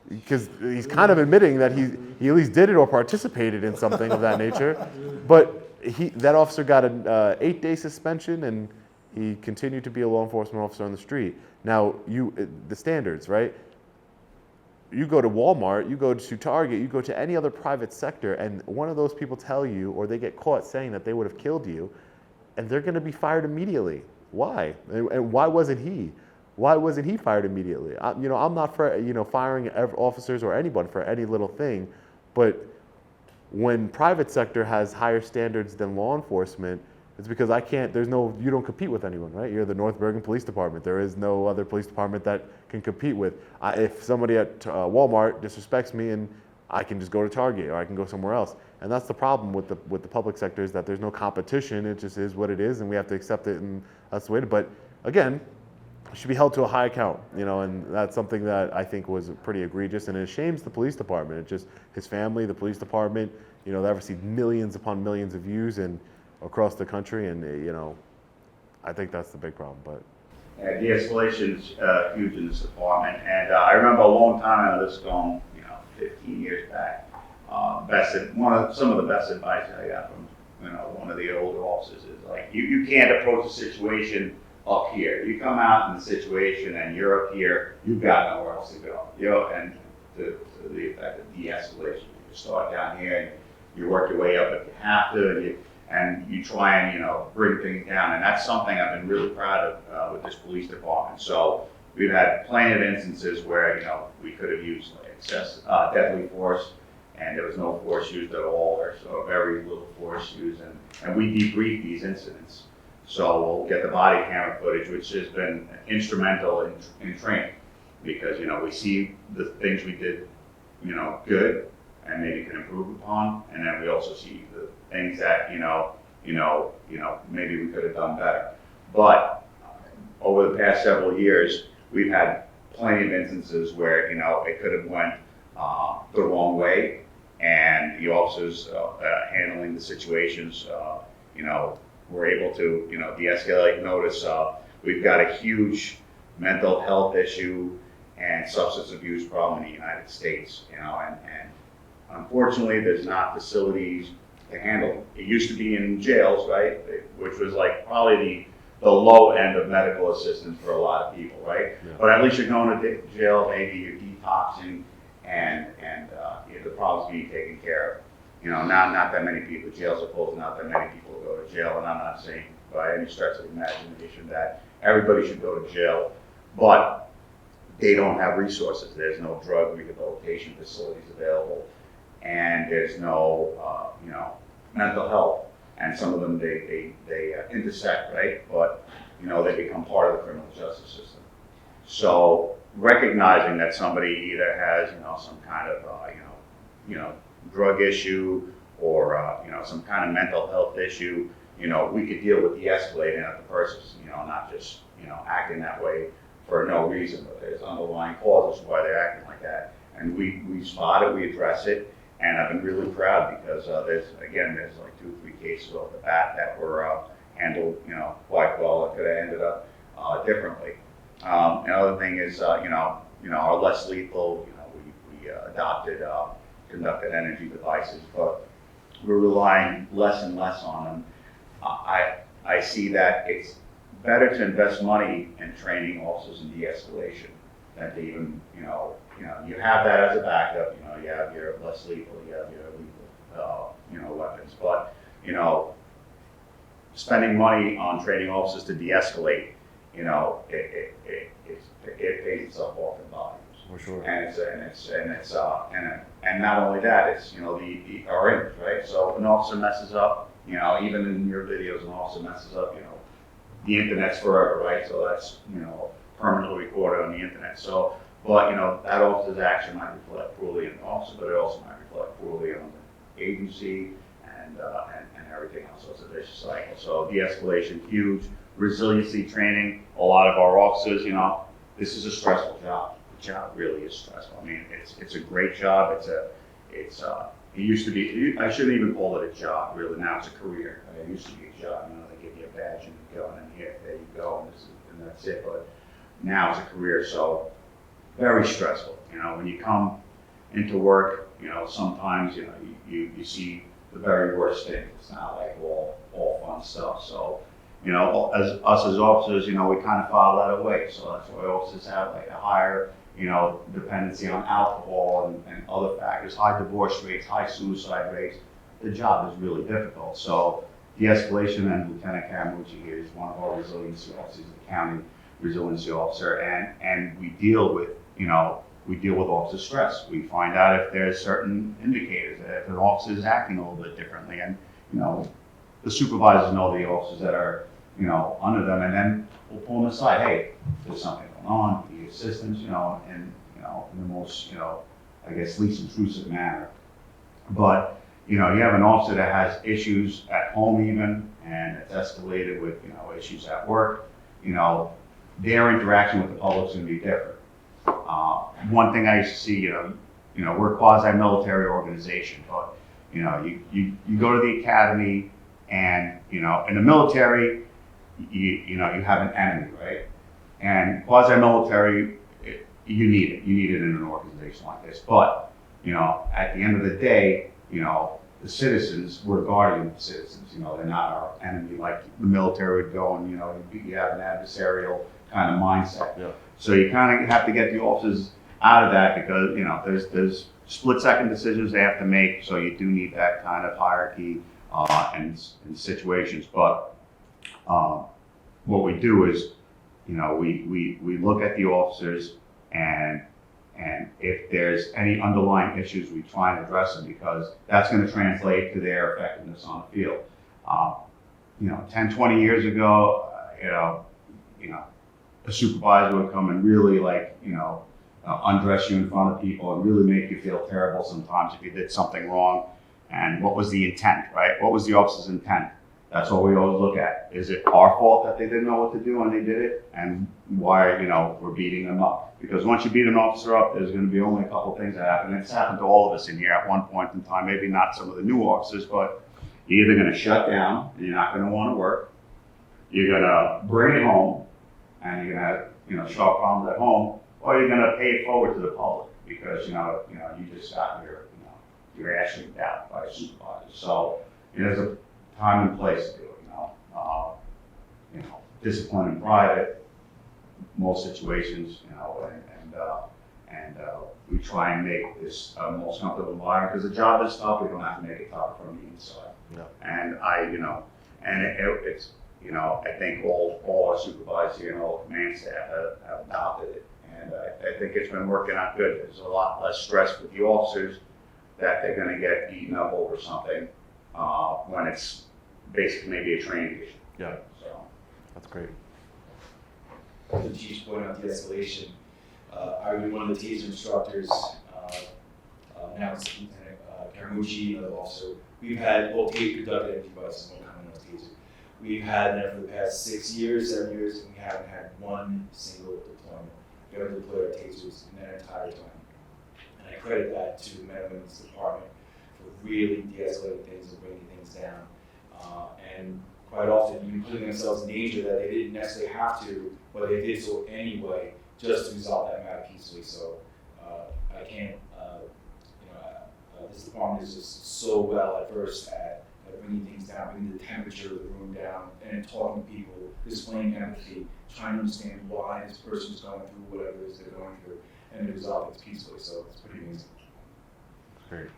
Because he's kind of admitting that he at least did it or participated in something of that nature. But that officer got an 8-day suspension, and he continued to be a law enforcement officer on the street. Now, the standards, right? You go to Walmart, you go to Target, you go to any other private sector, and one of those people tell you, or they get caught saying that they would have killed you, and they're going to be fired immediately. Why? And why wasn't he? Why wasn't he fired immediately? I'm not for firing officers or anyone for any little thing, but when private sector has higher standards than law enforcement, it's because you don't compete with anyone, right? You're the North Bergen Police Department. There is no other police department that can compete with. If somebody at Walmart disrespects me, and I can just go to Target or I can go somewhere else. And that's the problem with the public sector, is that there's no competition. It just is what it is, and we have to accept it, and that's the way. But again, it should be held to a high account, and that's something that I think was pretty egregious, and it shames the police department. It just, his family, the police department, they've received millions upon millions of views and across the country, and I think that's the big problem. But
de-escalation is huge in this department, and I remember a long time ago, this going 15 years back. Some of the best advice I got from one of the older officers is like, you can't approach a situation up here. You come out in the situation and you're up here, you've got nowhere else to go. And to the effect of de-escalation, you start down here and you work your way up if you have to, and you try and bring things down. And that's something I've been really proud of with this police department. So we've had plenty of instances where we could have used excess deadly force, and there was no force used at all, or so very little force used, and we debrief these incidents. So we'll get the body camera footage, which has been instrumental in training, because we see the things we did good and maybe can improve upon, and then we also see the things that maybe we could have done better. But over the past several years, we've had plenty of instances where it could have went the wrong way, and the officers handling the situations were able to de-escalate. Notice we've got a huge mental health issue and substance abuse problem in the United States, and unfortunately there's not facilities to handle it. It used to be in jails, right, which was like probably the low end of medical assistance for a lot of people, right? Yeah. But at least you're going to jail, maybe you're detoxing, and the problem's being taken care of. Not that many people, jails are closed, not that many people go to jail, and I'm not saying by any stretch of the imagination that everybody should go to jail, but they don't have resources. There's no drug rehabilitation facilities available, and there's no mental health, and some of them they intersect, right? But they become part of the criminal justice system. So recognizing that somebody either has some kind of drug issue or some kind of mental health issue, we could deal with de-escalating at the person's, not just acting that way for no reason, but there's underlying causes why they're acting like that, and we spot it, we address it. And I've been really proud because there's like 2-3 cases off the bat that were handled, quite well. It could have ended up differently. Another thing is, our less lethal. We adopted conducted energy devices, but we're relying less and less on them. I see that it's better to invest money in training officers in de-escalation than to even, you have that as a backup. You have your less lethal, you have your lethal, weapons. But spending money on training officers to de-escalate, it pays itself off in volumes.
For sure.
And not only that, it's our image, right? So an officer messes up, even in your videos, an officer messes up, the internet's forever, right? So that's permanently recorded on the internet. So. But that officer's action might reflect poorly on the officer, but it also might reflect poorly on the agency and everything else. So it's a vicious cycle. So de-escalation, huge. Resiliency training. A lot of our officers, this is a stressful job. The job really is stressful. I mean, it's a great job. It's it used to be, I shouldn't even call it a job, really. Now it's a career. It used to be a job. They give you a badge and you go, and then here, there you go, and that's it. But now it's a career, so very stressful. When you come into work, sometimes, you see the very worst thing. It's not like all fun stuff. So, as us as officers, we kind of file that away. So that's why officers have like a higher, dependency on alcohol and other factors, high divorce rates, high suicide rates. The job is really difficult. So de-escalation, and Lieutenant Emojis here is one of our resiliency officers, the county resiliency officer, and we deal with, officer stress. We find out if there's certain indicators, if an officer is acting a little bit differently, and the supervisors know the officers that are under them, and then we'll pull them aside. Hey, there's something going on. Need assistance, in the most, I guess, least intrusive manner. But you have an officer that has issues at home even, and it's escalated with issues at work. Their interaction with the public is going to be different. One thing I used to see, we're a quasi-military organization, but you go to the academy, and in the military, you have an enemy, right? And quasi-military, you need it. You need it in an organization like this. But at the end of the day, the citizens, we're guardian of the citizens. They're not our enemy like the military would go, and you have an adversarial kind of mindset. Yeah. So you kind of have to get the officers out of that, because there's split-second decisions they have to make. So you do need that kind of hierarchy and situations. But what we do is, we look at the officers, and if there's any underlying issues, we try and address them, because that's going to translate to their effectiveness on the field. 10, 20 years ago, a supervisor would come and really undress you in front of people and really make you feel terrible sometimes if you did something wrong. And what was the intent, right? What was the officer's intent? That's what we always look at. Is it our fault that they didn't know what to do when they did it? And why, we're beating them up? Because once you beat an officer up, there's going to be only a couple things that happen. And it's happened to all of us in here at one point in time, maybe not some of the new officers, but you're either going to shut down and you're not going to want to work. You're going to bring it home, and you're going to show problems at home, or you're going to pay it forward to the public, because you just got your ass kicked out by a supervisor. So there's a time and place to do it. Discipline in private, most situations, and we try and make this a most comfortable environment, because the job is tough. We don't have to make it tough from the inside. No. And it's I think all our supervisors here and all the command staff have adopted it, and I think it's been working out good. There's a lot less stress with the officers that they're going to get beaten up over something when it's basically maybe a training issue.
Yeah. So that's great.
The chief's point on de-escalation. I was one of the taser instructors. Now it's Lieutenant Karamuchi, another officer. We've had both conducted empty devices, one coming on taser. We've had that for the past 6 years, 7 years, and we haven't had one single deployment. We haven't deployed our tasers in that entire time. And I credit that to the men and women's department for really de-escalating things and bringing things down. And quite often, even putting themselves in danger that they didn't necessarily have to, but they did so anyway, just to resolve that matter peacefully. So I can't, this department is just so well at first at bringing things down, bringing the temperature of the room down, and talking to people, displaying empathy, trying to understand why this person is going through whatever it is they're going through, and to resolve it peacefully. So it's pretty amazing.
Great.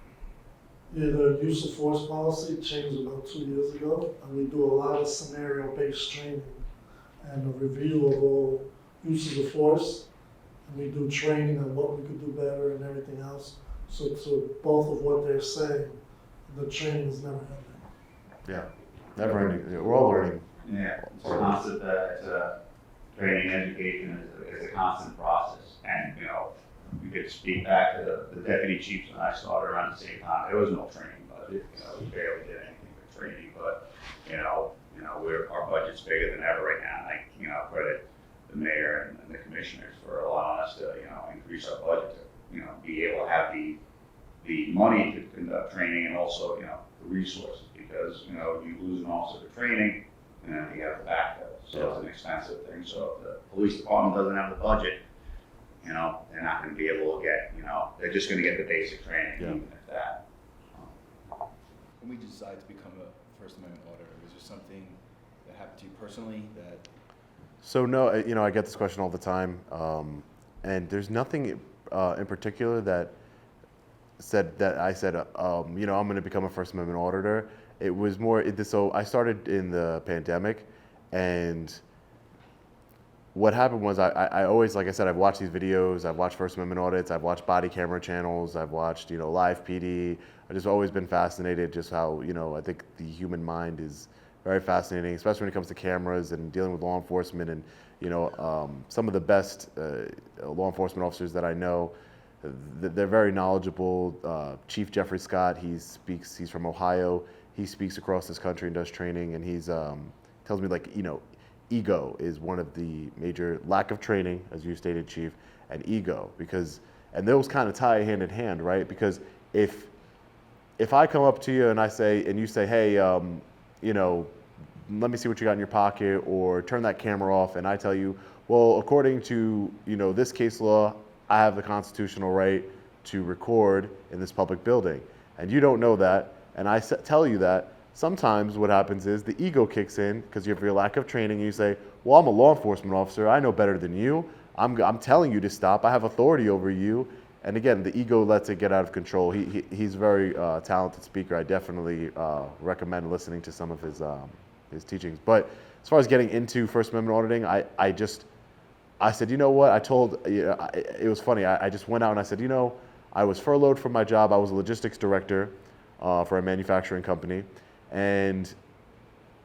Yeah, the use of force policy changed about 2 years ago, and we do a lot of scenario-based training and a review of all uses of force, and we do training on what we could do better and everything else. So to both of what they're saying, the training is never ending.
Yeah, never ending. We're all learning.
Yeah, it's a constant. Training and education is a constant process, and we could speak back to the deputy chiefs when I started around the same time. There was no training budget. We barely did anything with training, but our budget's bigger than ever right now. And I credit the mayor and the commissioners for allowing us to increase our budget to be able to have the the money to conduct training and also, the resources, because, you lose an officer to training and then you have to backfill. So it's an expensive thing. So if the police department doesn't have the budget, they're not going to be able to get, they're just going to get the basic training, even if that.
When we decided to become a First Amendment auditor, was there something that happened to you personally that?
So no, I get this question all the time, and there's nothing in particular that I said, I'm going to become a First Amendment auditor. It was more, so I started in the pandemic, and what happened was I always, like I said, I've watched these videos, I've watched First Amendment audits, I've watched body camera channels, I've watched, live PD. I've just always been fascinated just how, I think the human mind is very fascinating, especially when it comes to cameras and dealing with law enforcement. And, some of the best law enforcement officers that I know, they're very knowledgeable. Chief Jeffrey Scott, he's from Ohio. He speaks across this country and does training, and he's tells me, like, ego is one of the major, lack of training, as you stated, Chief, and ego, and those kind of tie hand in hand, right? Because if I come up to you and you say, hey, let me see what you got in your pocket, or turn that camera off, and I tell you, well, according to, this case law, I have the constitutional right to record in this public building, and you don't know that, and I tell you that, sometimes what happens is the ego kicks in because you have your lack of training, and you say, well, I'm a law enforcement officer, I know better than you, I'm telling you to stop, I have authority over you. And again, the ego lets it get out of control. He's a very talented speaker. I definitely recommend listening to some of his teachings. But as far as getting into First Amendment auditing, I said, you know what? It was funny. I just went out and I said, I was furloughed from my job. I was a logistics director for a manufacturing company. And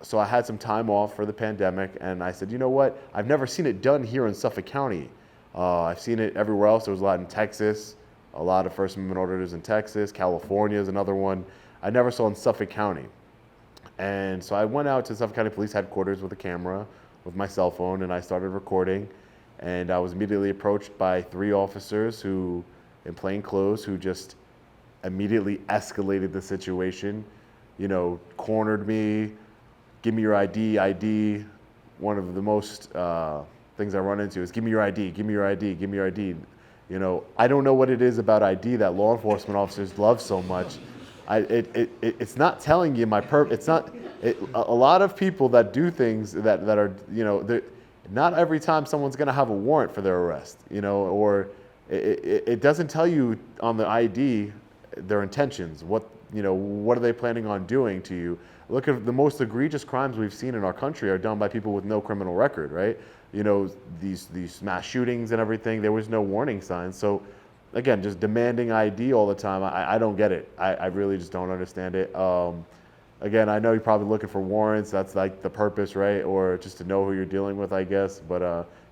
so I had some time off for the pandemic. And I said, you know what? I've never seen it done here in Suffolk County. I've seen it everywhere else. There was a lot in Texas, a lot of First Amendment auditors in Texas. California is another one. I never saw in Suffolk County. And so I went out to Suffolk County Police Headquarters with a camera, with my cell phone, and I started recording. And I was immediately approached by 3 officers in plain clothes, who just immediately escalated the situation, cornered me, give me your ID. One of the most things I run into is, give me your ID, give me your ID, give me your ID. I don't know what it is about ID that law enforcement officers love so much. It's not telling you my purpose. A lot of people that do things that are, not every time someone's going to have a warrant for their arrest, or it doesn't tell you on the ID their intentions. What are they planning on doing to you? Look at the most egregious crimes we've seen in our country are done by people with no criminal record, right? These mass shootings and everything, there was no warning signs. So again, just demanding ID all the time, I don't get it. I really just don't understand it. Again, I know you're probably looking for warrants. That's like the purpose, right? Or just to know who you're dealing with, I guess. But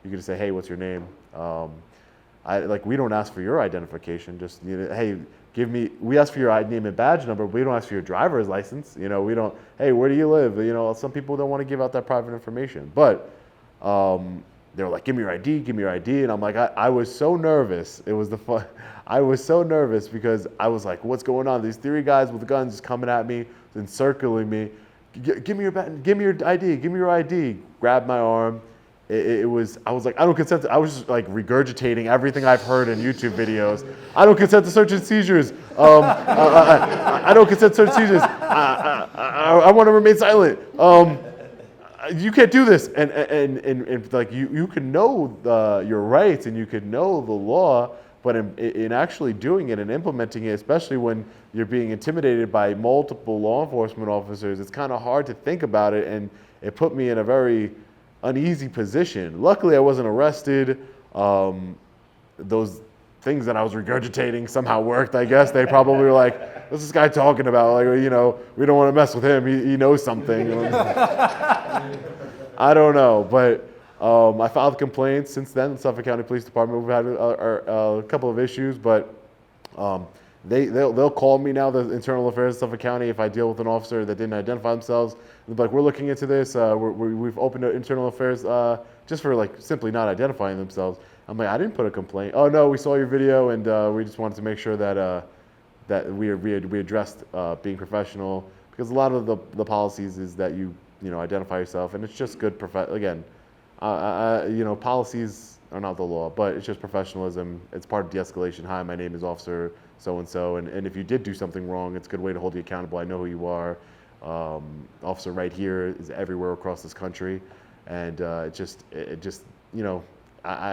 you could just say, hey, what's your name? We don't ask for your identification. Just, hey, we ask for your name and badge number, but we don't ask for your driver's license. We don't, hey, where do you live? Some people don't want to give out that private information. But they were like, give me your ID. And I'm like, I was so nervous. It was I was so nervous because I was like, what's going on? These 3 guys with guns just coming at me, encircling me. Give me your ID. Grabbed my arm. I was like, I don't consent to, I was just like regurgitating everything I've heard in YouTube videos. I don't consent to search and seizures. I don't consent to search and seizures. I want to remain silent. You can't do this. And like, you can know your rights and you can know the law, but in actually doing it and implementing it, especially when you're being intimidated by multiple law enforcement officers, it's kind of hard to think about it, and it put me in a very uneasy position. Luckily, I wasn't arrested. Those things that I was regurgitating somehow worked, I guess. They probably were like, what's this guy talking about? Like, we don't want to mess with him. He knows something. I don't know, but I filed complaints since then. The Suffolk County Police Department, we've had a couple of issues, but they'll call me now, the Internal Affairs of Suffolk County, if I deal with an officer that didn't identify themselves. They're like, we're looking into this. We've opened Internal Affairs just for like simply not identifying themselves. I'm like, I didn't put a complaint. Oh no, we saw your video and we just wanted to make sure that that we addressed being professional, because a lot of the policies is that you identify yourself, and it's just good again, policies are not the law, but it's just professionalism. It's part of de-escalation. Hi, my name is Officer so-and-so, and if you did do something wrong, it's a good way to hold you accountable. I know who you are. Officer right here is everywhere across this country, and I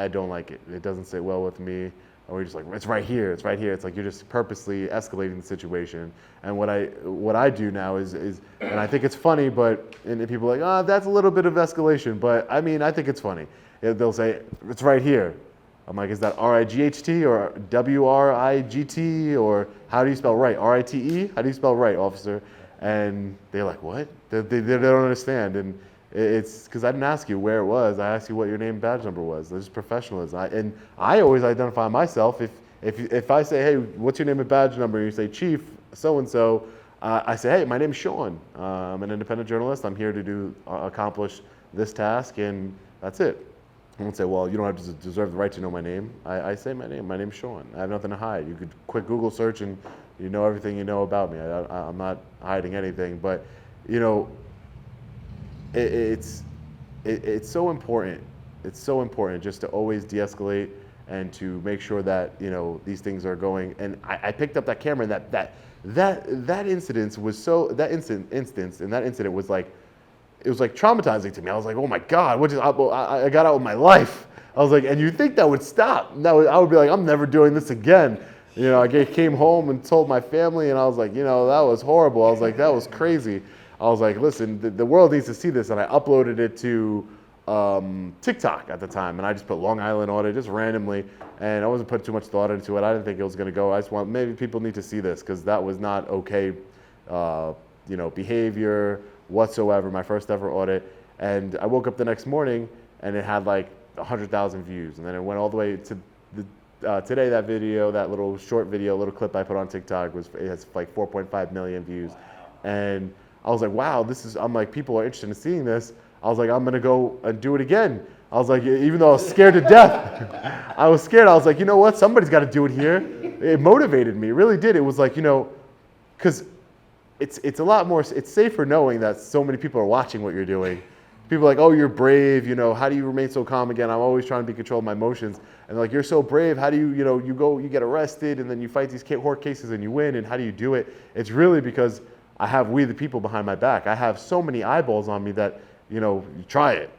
don't like it. It doesn't sit well with me. Or you're just like, it's right here, it's right here. It's like you're just purposely escalating the situation. And what I do now is and I think it's funny, and people are like, oh, that's a little bit of escalation, but I mean, I think it's funny. They'll say, it's right here. I'm like, is that R-I-G-H-T or W-R-I-G-T, or how do you spell right? R-I-T-E? How do you spell right, officer? And they're like, what? They don't understand. And it's because I didn't ask you where it was. I asked you what your name and badge number was. There's professionalism. And I always identify myself. If I say, hey, what's your name and badge number? And you say, Chief so-and-so, I say, hey, my name's Sean. I'm an independent journalist. I'm here to accomplish this task, and that's it. I won't say, well, you don't have to deserve the right to know my name. I say my name. My name's Sean. I have nothing to hide. You could quick Google search and you know everything you know about me. I'm not hiding anything, but it's so important. It's so important just to always de-escalate and to make sure that these things are going. And I picked up that camera, and that incident was like, it was like traumatizing to me. I was like, oh my God, I got out of my life. I was like, and you think that would stop? I would be like, I'm never doing this again. I came home and told my family, and I was like, that was horrible. I was like, that was crazy. I was like, listen, the world needs to see this, and I uploaded it to TikTok at the time, and I just put Long Island Audit just randomly, and I wasn't putting too much thought into it. I didn't think it was going to go. I just maybe people need to see this, because that was not okay, behavior whatsoever. My first ever audit, and I woke up the next morning, and it had like 100,000 views, and then it went all the way to today. That video, that little short video, little clip I put on TikTok it has like 4.5 million views, and I was like, wow, I'm like, people are interested in seeing this. I was like, I'm gonna go and do it again. I was like, even though I was scared to death, I was scared. I was like, you know what? Somebody's got to do it here. It motivated me. It really did. It was like, because it's a lot more. It's safer knowing that so many people are watching what you're doing. People are like, oh, you're brave. How do you remain so calm again? I'm always trying to be control of my emotions. And like, you're so brave. How do you get arrested, and then you fight these court cases and you win, and how do you do it? It's really because I have we the people behind my back. I have so many eyeballs on me that, you try it.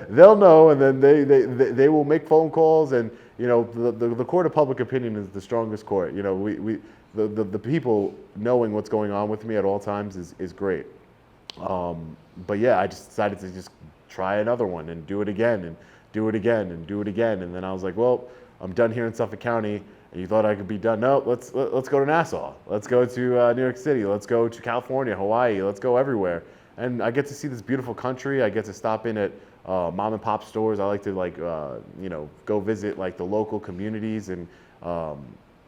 They'll know, and then they will make phone calls, and the court of public opinion is the strongest court. The people knowing what's going on with me at all times is great. But yeah, I just decided to just try another one and do it again and do it again and do it again. And then I was like, well, I'm done here in Suffolk County. And you thought I could be done? No, let's go to Nassau. Let's go to New York City. Let's go to California, Hawaii. Let's go everywhere. And I get to see this beautiful country. I get to stop in at mom and pop stores. I like to go visit like the local communities, and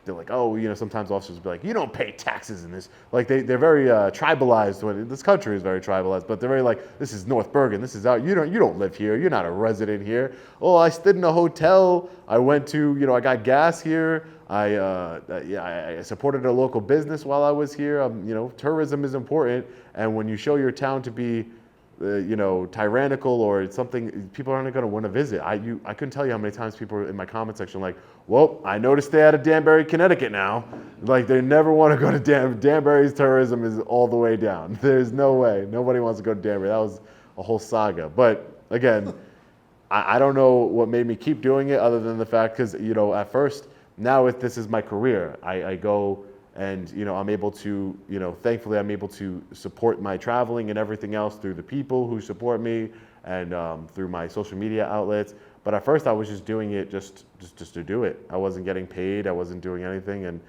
they're like, oh, sometimes officers will be like, you don't pay taxes in this. Like they're very tribalized. This country is very tribalized, but they're very like, this is North Bergen. This is you don't live here. You're not a resident here. Oh, I stayed in a hotel. I went to, I got gas here. I supported a local business while I was here. Tourism is important, and when you show your town to be, tyrannical or something, people aren't going to want to visit. I couldn't tell you how many times people are in my comment section like, well, I noticed they out of Danbury, Connecticut now. Like they never want to go to Danbury's tourism is all the way down. There's no way. Nobody wants to go to Danbury. That was a whole saga. But again, I don't know what made me keep doing it other than the fact because, at first, now if this is my career, I go and, I'm able to, thankfully I'm able to support my traveling and everything else through the people who support me and through my social media outlets. But at first I was just doing it just to do it. I wasn't getting paid. I wasn't doing anything, and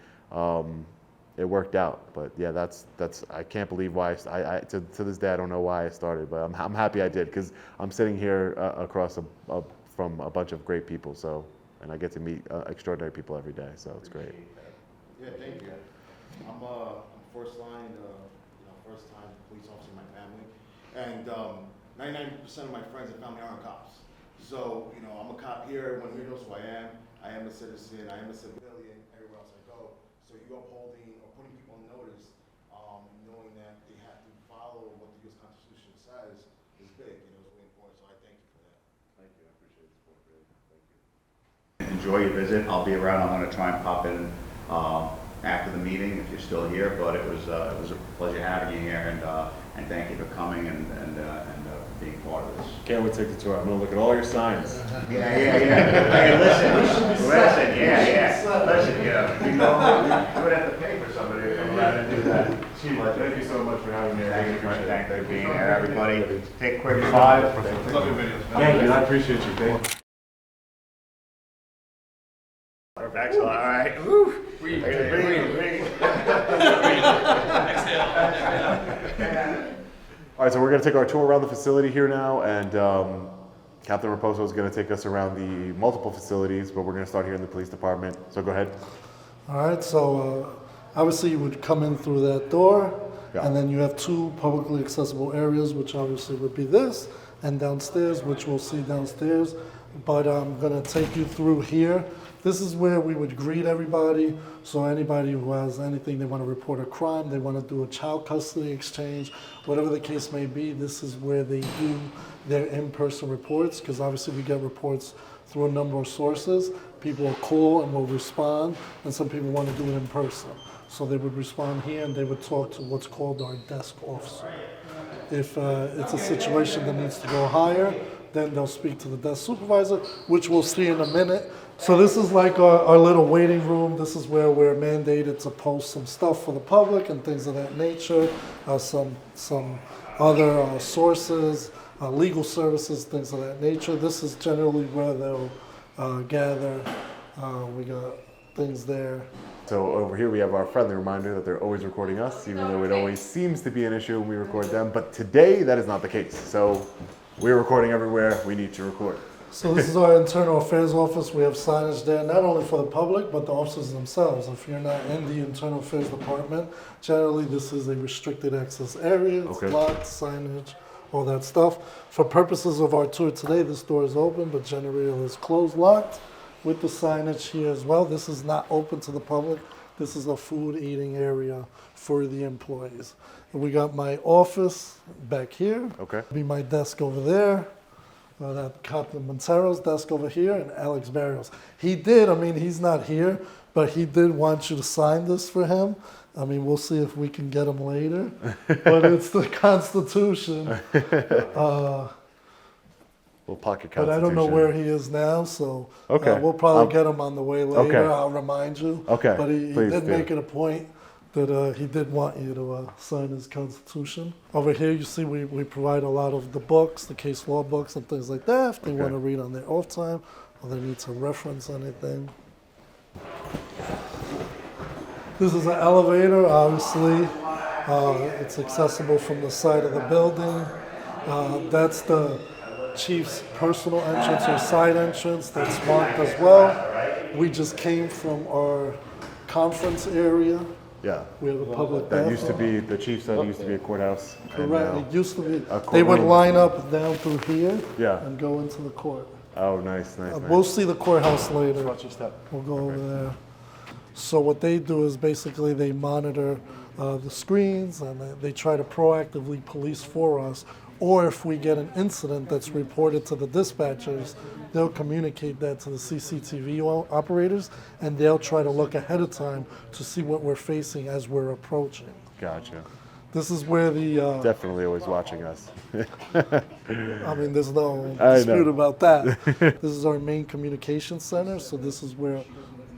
it worked out. But yeah, that's I can't believe why to this day I don't know why I started, but I'm happy I did because I'm sitting here across from a bunch of great people. So, and I get to meet extraordinary people every day. So it's great.
Yeah, thank you. I'm first line, first time police officer in my family, and 99% of my friends and family aren't cops. So, I'm a cop here, everyone here knows who I am a citizen, I am a civilian, everywhere else I go. So you go is big, you know, it's really important, so I thank you for that.
Thank you. I appreciate the support, really. Thank you.
Enjoy your visit. I'll be around. I'm going to try and pop in after the meeting if you're still here. But it was a pleasure having you here, and thank you for coming and being part of this.
Can't wait to take the tour. I'm going to look at all your signs.
Yeah. Hey, listen, listen, you know, we'd have to pay for somebody to come around and do that.
Thank you so much for having me.
Thank you for being here, everybody. Take a quick 5.
Thank you. I appreciate you. Thank you.
Excellent. All right. Woo. Breathe.
All right, so we're going to take our tour around the facility here now, and Captain Raposo is going to take us around the multiple facilities, but we're going to start here in the police department. So go ahead.
All right, so obviously you would come in through that door, and then you have 2 publicly accessible areas, which obviously would be this, and downstairs, which we'll see downstairs. But I'm going to take you through here. This is where we would greet everybody. So anybody who has anything, they want to report a crime, they want to do a child custody exchange, whatever the case may be, this is where they do their in-person reports, because obviously we get reports through a number of sources. People will call and will respond, and some people want to do it in person. So they would respond here and they would talk to what's called our desk officer. If it's a situation that needs to go higher, then they'll speak to the desk supervisor, which we'll see in a minute. So this is like our little waiting room. This is where we're mandated to post some stuff for the public and things of that nature. Some other sources, legal services, things of that nature. This is generally where they'll gather. We got things there.
So over here we have our friendly reminder that they're always recording us, even though it always seems to be an issue when we record them. But today that is not the case. So we're recording everywhere we need to record.
So this is our internal affairs office. We have signage there, not only for the public, but the officers themselves. If you're not in the internal affairs department, generally this is a restricted access area. It's locked, signage, all that stuff. For purposes of our tour today, this door is open, but generally it is closed, locked, with the signage here as well. This is not open to the public. This is a food eating area for the employees. And we got my office back here. Be my desk over there. That Captain Montero's desk over here, and Alex Barrios. He did, I mean, he's not here, but he did want you to sign this for him. I mean, we'll see if we can get him later, but it's the Constitution.
Little pocket Constitution.
But I don't know where he is now, so we'll probably get him on the way later. I'll remind you. But he did make it a point that he did want you to sign his Constitution. Over here, you see we provide a lot of the books, the case law books and things like that, if they want to read on their off time or they need to reference anything. This is an elevator, obviously. It's accessible from the side of the building. That's the chief's personal entrance or side entrance that's marked as well. We just came from our conference area.
Yeah.
We have a public
bathroom. That used to be, the chief said it used to be a courthouse.
Correct. It used to be. They would line up down through here and go into the court.
Oh, nice.
We'll see the courthouse later. Watch your step. We'll go over there. So what they do is basically they monitor the screens and they try to proactively police for us. Or if we get an incident that's reported to the dispatchers, they'll communicate that to the CCTV operators, and they'll try to look ahead of time to see what we're facing as we're approaching.
Gotcha.
This is where the...
Definitely always watching us.
I mean, there's no dispute about that. This is our main communication center, so this is where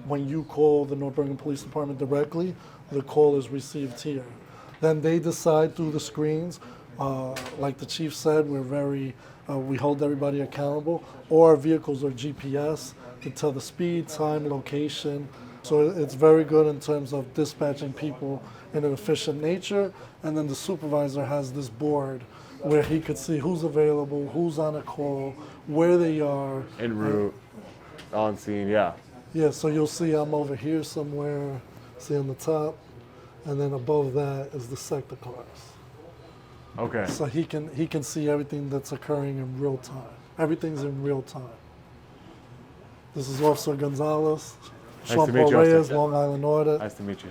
when you call the North Bergen Police Department directly, the call is received here. Then they decide through the screens. Like the chief said, we hold everybody accountable. All our vehicles are GPS to tell the speed, time, location. So it's very good in terms of dispatching people in an efficient nature. And then the supervisor has this board where he could see who's available, who's on a call, where they are.
En route, on scene, yeah.
Yeah, so you'll see I'm over here somewhere, see on the top. And then above that is the sector cars.
Okay.
So he can see everything that's occurring in real time. Everything's in real time. This is Officer Gonzalez, Sean Paul Reyes, Long Island Audit.
Nice to meet you.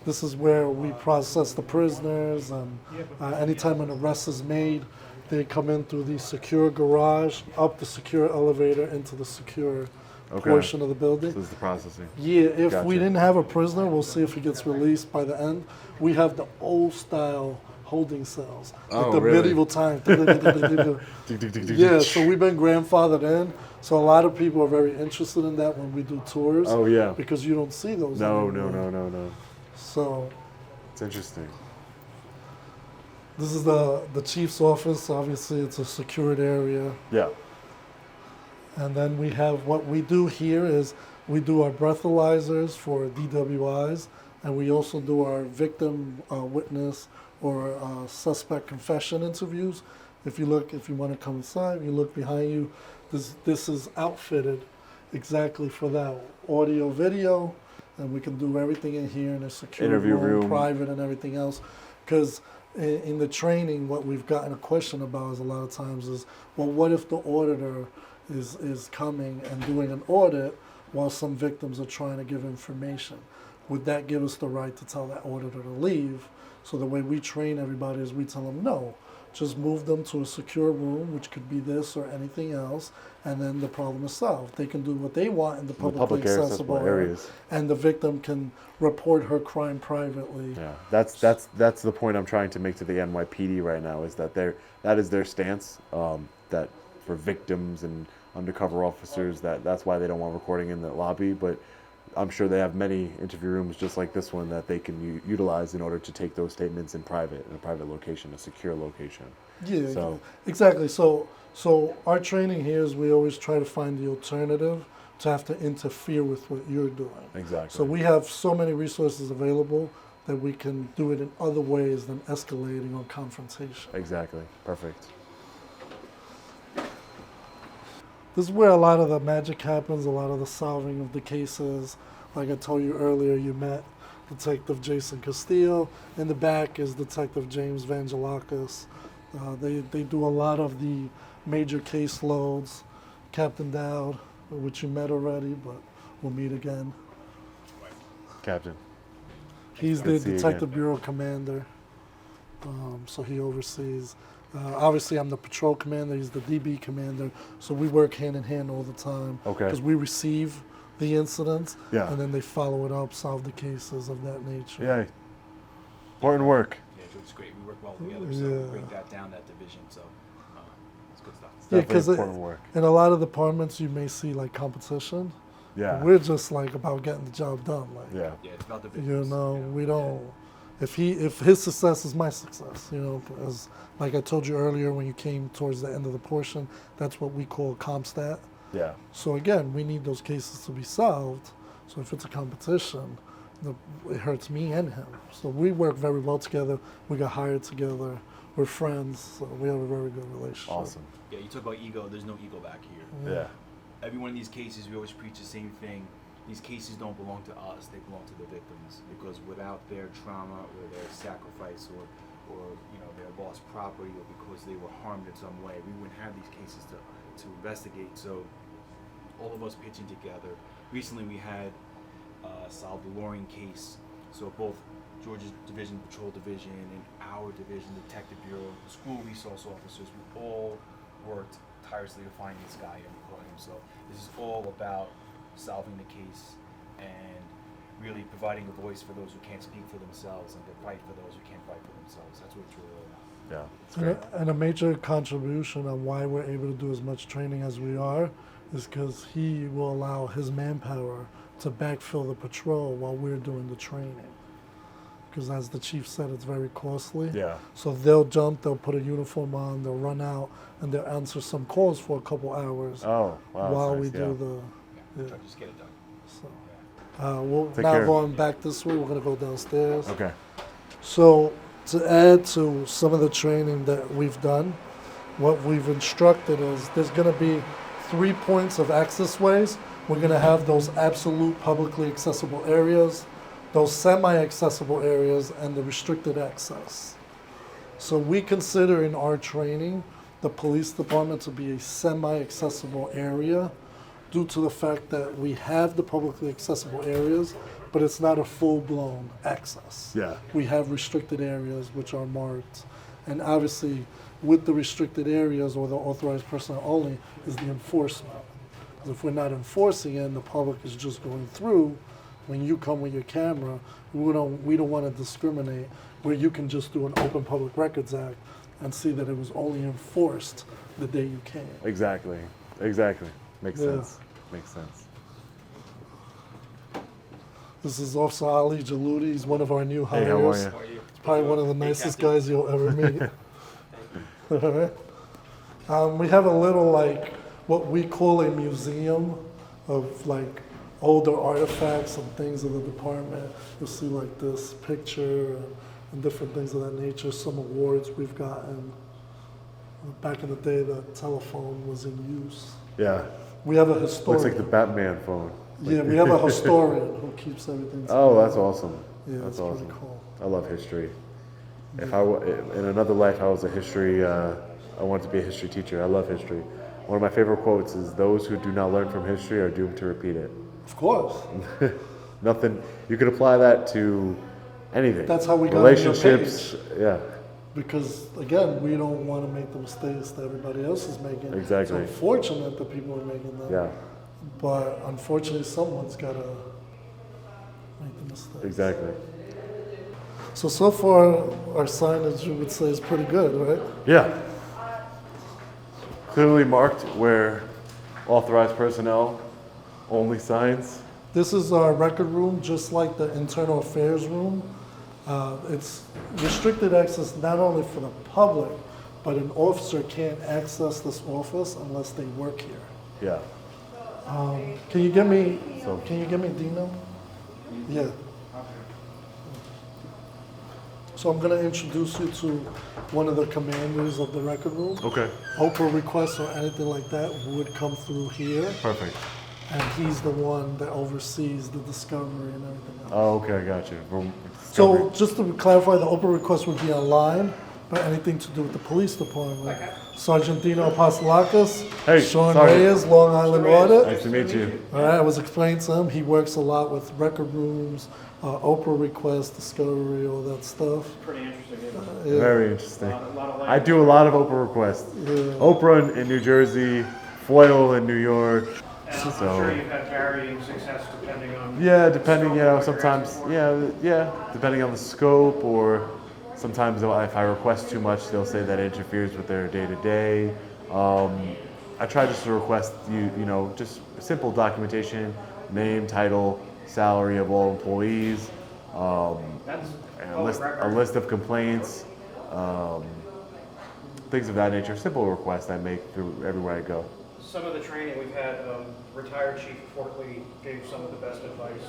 This is where we process the prisoners, and anytime an arrest is made, They come in through the secure garage, up the secure elevator into the secure portion of the building.
This is the processing.
Yeah, if we
Gotcha.
didn't have a prisoner, we'll see if he gets released by the end. We have the old style holding cells, like the
really?
medieval times. Yeah, so we've been grandfathered in. So a lot of people are very interested in that when we do tours.
Oh, yeah.
Because you don't see those
No,
anymore.
no.
So
It's interesting.
this is the chief's office. Obviously, it's a secured area.
Yeah.
And then we have what we do here is we do our breathalyzers for DWIs, and we also do our victim witness or suspect confession interviews. If you want to come inside, you look behind you. This is outfitted exactly for that, audio, video, and we can do everything in here in a secure
Interview room,
private, and everything else. Because in the training, what we've gotten a question about is a lot of times is, well, what if the auditor is coming and doing an audit while some victims are trying to give information? Would that give us the right to tell that auditor to leave? So the way we train everybody is we tell them, no, just move them to a secure room, which could be this or anything else, and then the problem is solved. They can do what they want in the publicly accessible areas, and the victim can report her crime privately.
Yeah, that's the point I'm trying to make to the NYPD right now, is that that is their stance, that for victims and undercover officers, that's why they don't want recording in the lobby. But I'm sure they have many interview rooms just like this one that they can utilize in order to take those statements in a private location, a secure location.
Yeah,
so
exactly. So our training here is we always try to find the alternative to have to interfere with what you're doing.
Exactly.
So we have so many resources available that we can do it in other ways than escalating or confrontation.
Exactly. Perfect.
This is where a lot of the magic happens, a lot of the solving of the cases. Like I told you earlier, you met Detective Jason Castillo. In the back is Detective James Vangelakis. They do a lot of the major caseloads. Captain Dowd, which you met already, but we'll meet again.
Captain.
He's the Detective Bureau Commander, so he oversees. Obviously, I'm the patrol commander. He's the DB commander. So we work hand in hand all the time.
Okay.
Because we receive the incidents,
yeah,
and then they follow it up, solve the cases of that nature.
Yeah. Important work.
Yeah, it's great. We work well together. So we break that down, that division. So it's good stuff.
Yeah, because in a lot of departments you may see like competition.
Yeah.
We're just like about getting the job done. Like,
yeah.
Yeah, it's about the business.
You know, we don't. If his success is my success, you know, as like I told you earlier when you came towards the end of the portion, that's what we call CompStat.
Yeah.
So again, we need those cases to be solved. So if it's a competition, it hurts me and him. So we work very well together. We got hired together. We're friends. So we have a very good relationship.
Awesome.
Yeah, you talk about ego. There's no ego back here.
Yeah.
Every one of these cases, we always preach the same thing. These cases don't belong to us, they belong to the victims, because without their trauma or their sacrifice or you know, their lost property, or because they were harmed in some way, we wouldn't have these cases to investigate. So all of us pitching together. Recently we had solved the Loring case. So both Georgia's Division, Patrol Division, and our division, Detective Bureau, school resource officers, we all worked tirelessly to find this guy and record him. So this is all about solving the case and really providing a voice for those who can't speak for themselves and to fight for those who can't fight for themselves. That's what it's really all about.
Yeah, it's great.
And a major contribution on why we're able to do as much training as we are is because he will allow his manpower to backfill the patrol while we're doing the training. Because as the chief said, it's very costly.
Yeah.
So they'll jump, they'll put a uniform on, they'll run out, and they'll answer some calls for a couple hours.
Oh, wow,
while
nice,
we do the. Yeah.
Just get it done.
So, we'll
Take
now
care.
going back this way. We're gonna go downstairs.
Okay.
So to add to some of the training that we've done, what we've instructed is there's gonna be 3 points of access ways. We're gonna have those absolute publicly accessible areas, those semi-accessible areas, and the restricted access. So we consider in our training the police department to be a semi-accessible area due to the fact that we have the publicly accessible areas, but it's not a full-blown access.
Yeah.
We have restricted areas which are marked, And obviously, with the restricted areas or the authorized personnel only is the enforcement. Because if we're not enforcing it and the public is just going through, when you come with your camera, we don't want to discriminate where you can just do an Open Public Records Act and see that it was only enforced the day you came.
Exactly. Makes sense. Makes sense.
This is Officer Ali Jaludi. He's one of our new hires.
Hey, how are you?
He's probably one of the nicest guys you'll ever meet. All right. We have a little, like, what we call a museum of, like, older artifacts and things of the department. You'll see, like, this picture and different things of that nature, some awards we've gotten. Back in the day, the telephone was in use.
Yeah.
We have a historian.
Looks like the Batman phone.
Yeah, we have a historian who keeps everything together.
Oh, that's awesome.
Yeah,
that's
pretty
awesome.
cool.
I love history. If in another life I was a history, I wanted to be a history teacher. I love history. One of my favorite quotes is, "Those who do not learn from history are doomed to repeat it."
Of course.
Nothing. You could apply that to anything.
That's how we got
relationships. Yeah.
Because again, we don't want to make the mistakes that everybody else is making.
Exactly.
It's unfortunate that people are making them.
Yeah.
But unfortunately, someone's got to make the mistakes.
Exactly.
So far, our signage, you would say, is pretty good, right?
Yeah. Clearly marked where authorized personnel only signs.
This is our record room, just like the internal affairs room. It's restricted access not only for the public, but an officer can't access this office unless they work here.
Yeah.
Can you give me Dino? Yeah. So I'm going to introduce you to one of the commanders of the record room.
Okay.
Oprah requests or anything like that would come through here.
Perfect.
And he's the one that oversees the discovery and everything else.
Oh, okay, I got you.
So just to clarify, the Oprah request would be online, but anything to do with the police department. Sergeant Dino Apostolakis,
Hey,
Sean
Sergeant.
Reyes, Long Island Audit.
Nice to meet you.
All right, I was explaining to him, he works a lot with record rooms, Oprah requests, discovery, all that stuff.
Pretty interesting.
Yeah.
Very interesting.
A lot of
I do a lot of Oprah requests.
Yeah.
Oprah in New Jersey, Foil in New York.
And I'm sure you've had varying success depending on.
Yeah, depending, sometimes, depending on the scope, or sometimes if I request too much, they'll say that it interferes with their day-to-day. I try just to request just simple documentation, name, title, salary of all employees, and a list of complaints, things of that nature. Simple requests I make through everywhere I go.
Some of the training we've had, retired Chief Forkley gave some of the best advice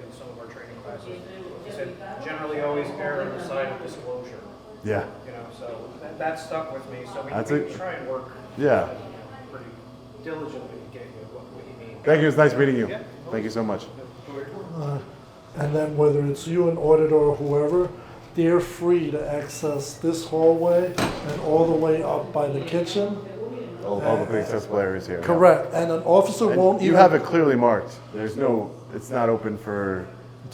in some of our training classes. He said, generally always err on the side of disclosure.
Yeah.
So that stuck with me. So we try and work pretty diligently to get you what you need.
Thank you. It's nice meeting you.
Yeah.
Thank you so much.
And then whether it's you, an auditor, or whoever, they're free to access this hallway and all the way up by the kitchen.
All the accessible areas here.
Correct. And an officer won't
You
even...
have it clearly marked. It's not open for,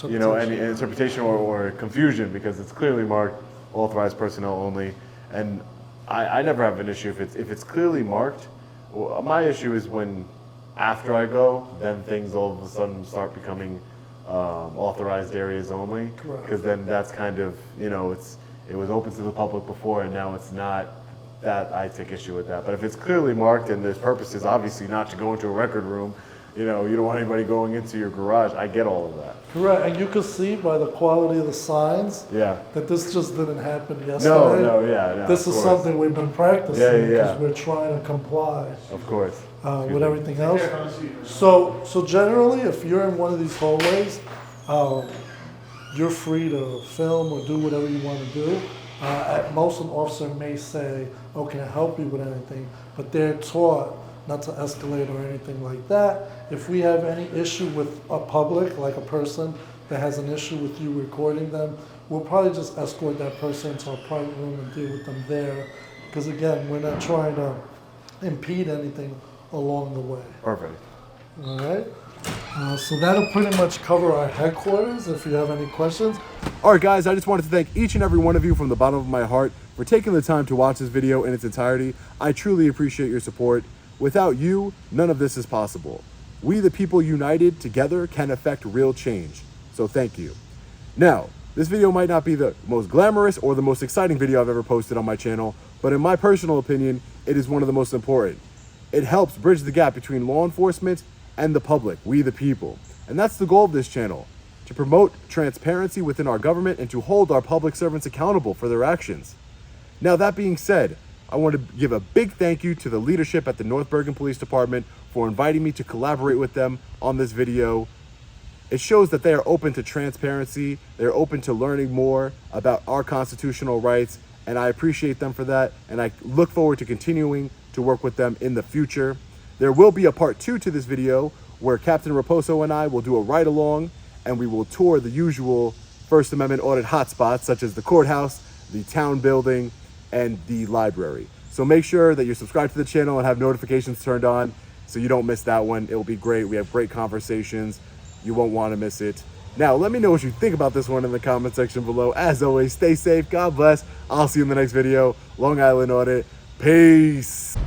any interpretation or confusion, because it's clearly marked authorized personnel only. And I never have an issue if it's clearly marked. Well, my issue is when after I go, then things all of a sudden start becoming authorized areas only. Because then that's kind of, it was open to the public before, and now it's not. That I take issue with that. But if it's clearly marked and the purpose is obviously not to go into a record room, you don't want anybody going into your garage, I get all of that.
Correct, and you can see by the quality of the signs that this just didn't happen yesterday.
No,
this is something we've been practicing because we're trying to comply.
Of course.
With everything else. So generally, if you're in one of these hallways, you're free to film or do whatever you want to do. At most, an officer may say, "Oh, can I help you with anything?" But they're taught not to escalate or anything like that. If we have any issue with a public, like a person that has an issue with you recording them, we'll probably just escort that person to a private room and deal with them there. Because again, we're not trying to impede anything along the way.
Perfect.
All right. So that'll pretty much cover our headquarters. If you have any questions,
All right, guys, I just wanted to thank each and every one of you from the bottom of my heart for taking the time to watch this video in its entirety. I truly appreciate your support. Without you, none of this is possible. We, the people united together, can affect real change. So thank you. Now, this video might not be the most glamorous or the most exciting video I've ever posted on my channel, but in my personal opinion, it is one of the most important. It helps bridge the gap between law enforcement and the public, we the people. And that's the goal of this channel, to promote transparency within our government and to hold our public servants accountable for their actions. Now, that being said, I want to give a big thank you to the leadership at the North Bergen Police Department for inviting me to collaborate with them on this video. It shows that they are open to transparency, they're open to learning more about our constitutional rights, and I appreciate them for that, and I look forward to continuing to work with them in the future. There will be a part 2 to this video where Captain Raposo and I will do a ride-along, and we will tour the usual First Amendment audit hotspots, such as the courthouse, the town building, and the library. So make sure that you're subscribed to the channel and have notifications turned on so you don't miss that one. It will be great. We have great conversations. You won't want to miss it. Now, let me know what you think about this one in the comment section below. As always, stay safe. God bless. I'll see you in the next video. Long Island Audit. Peace.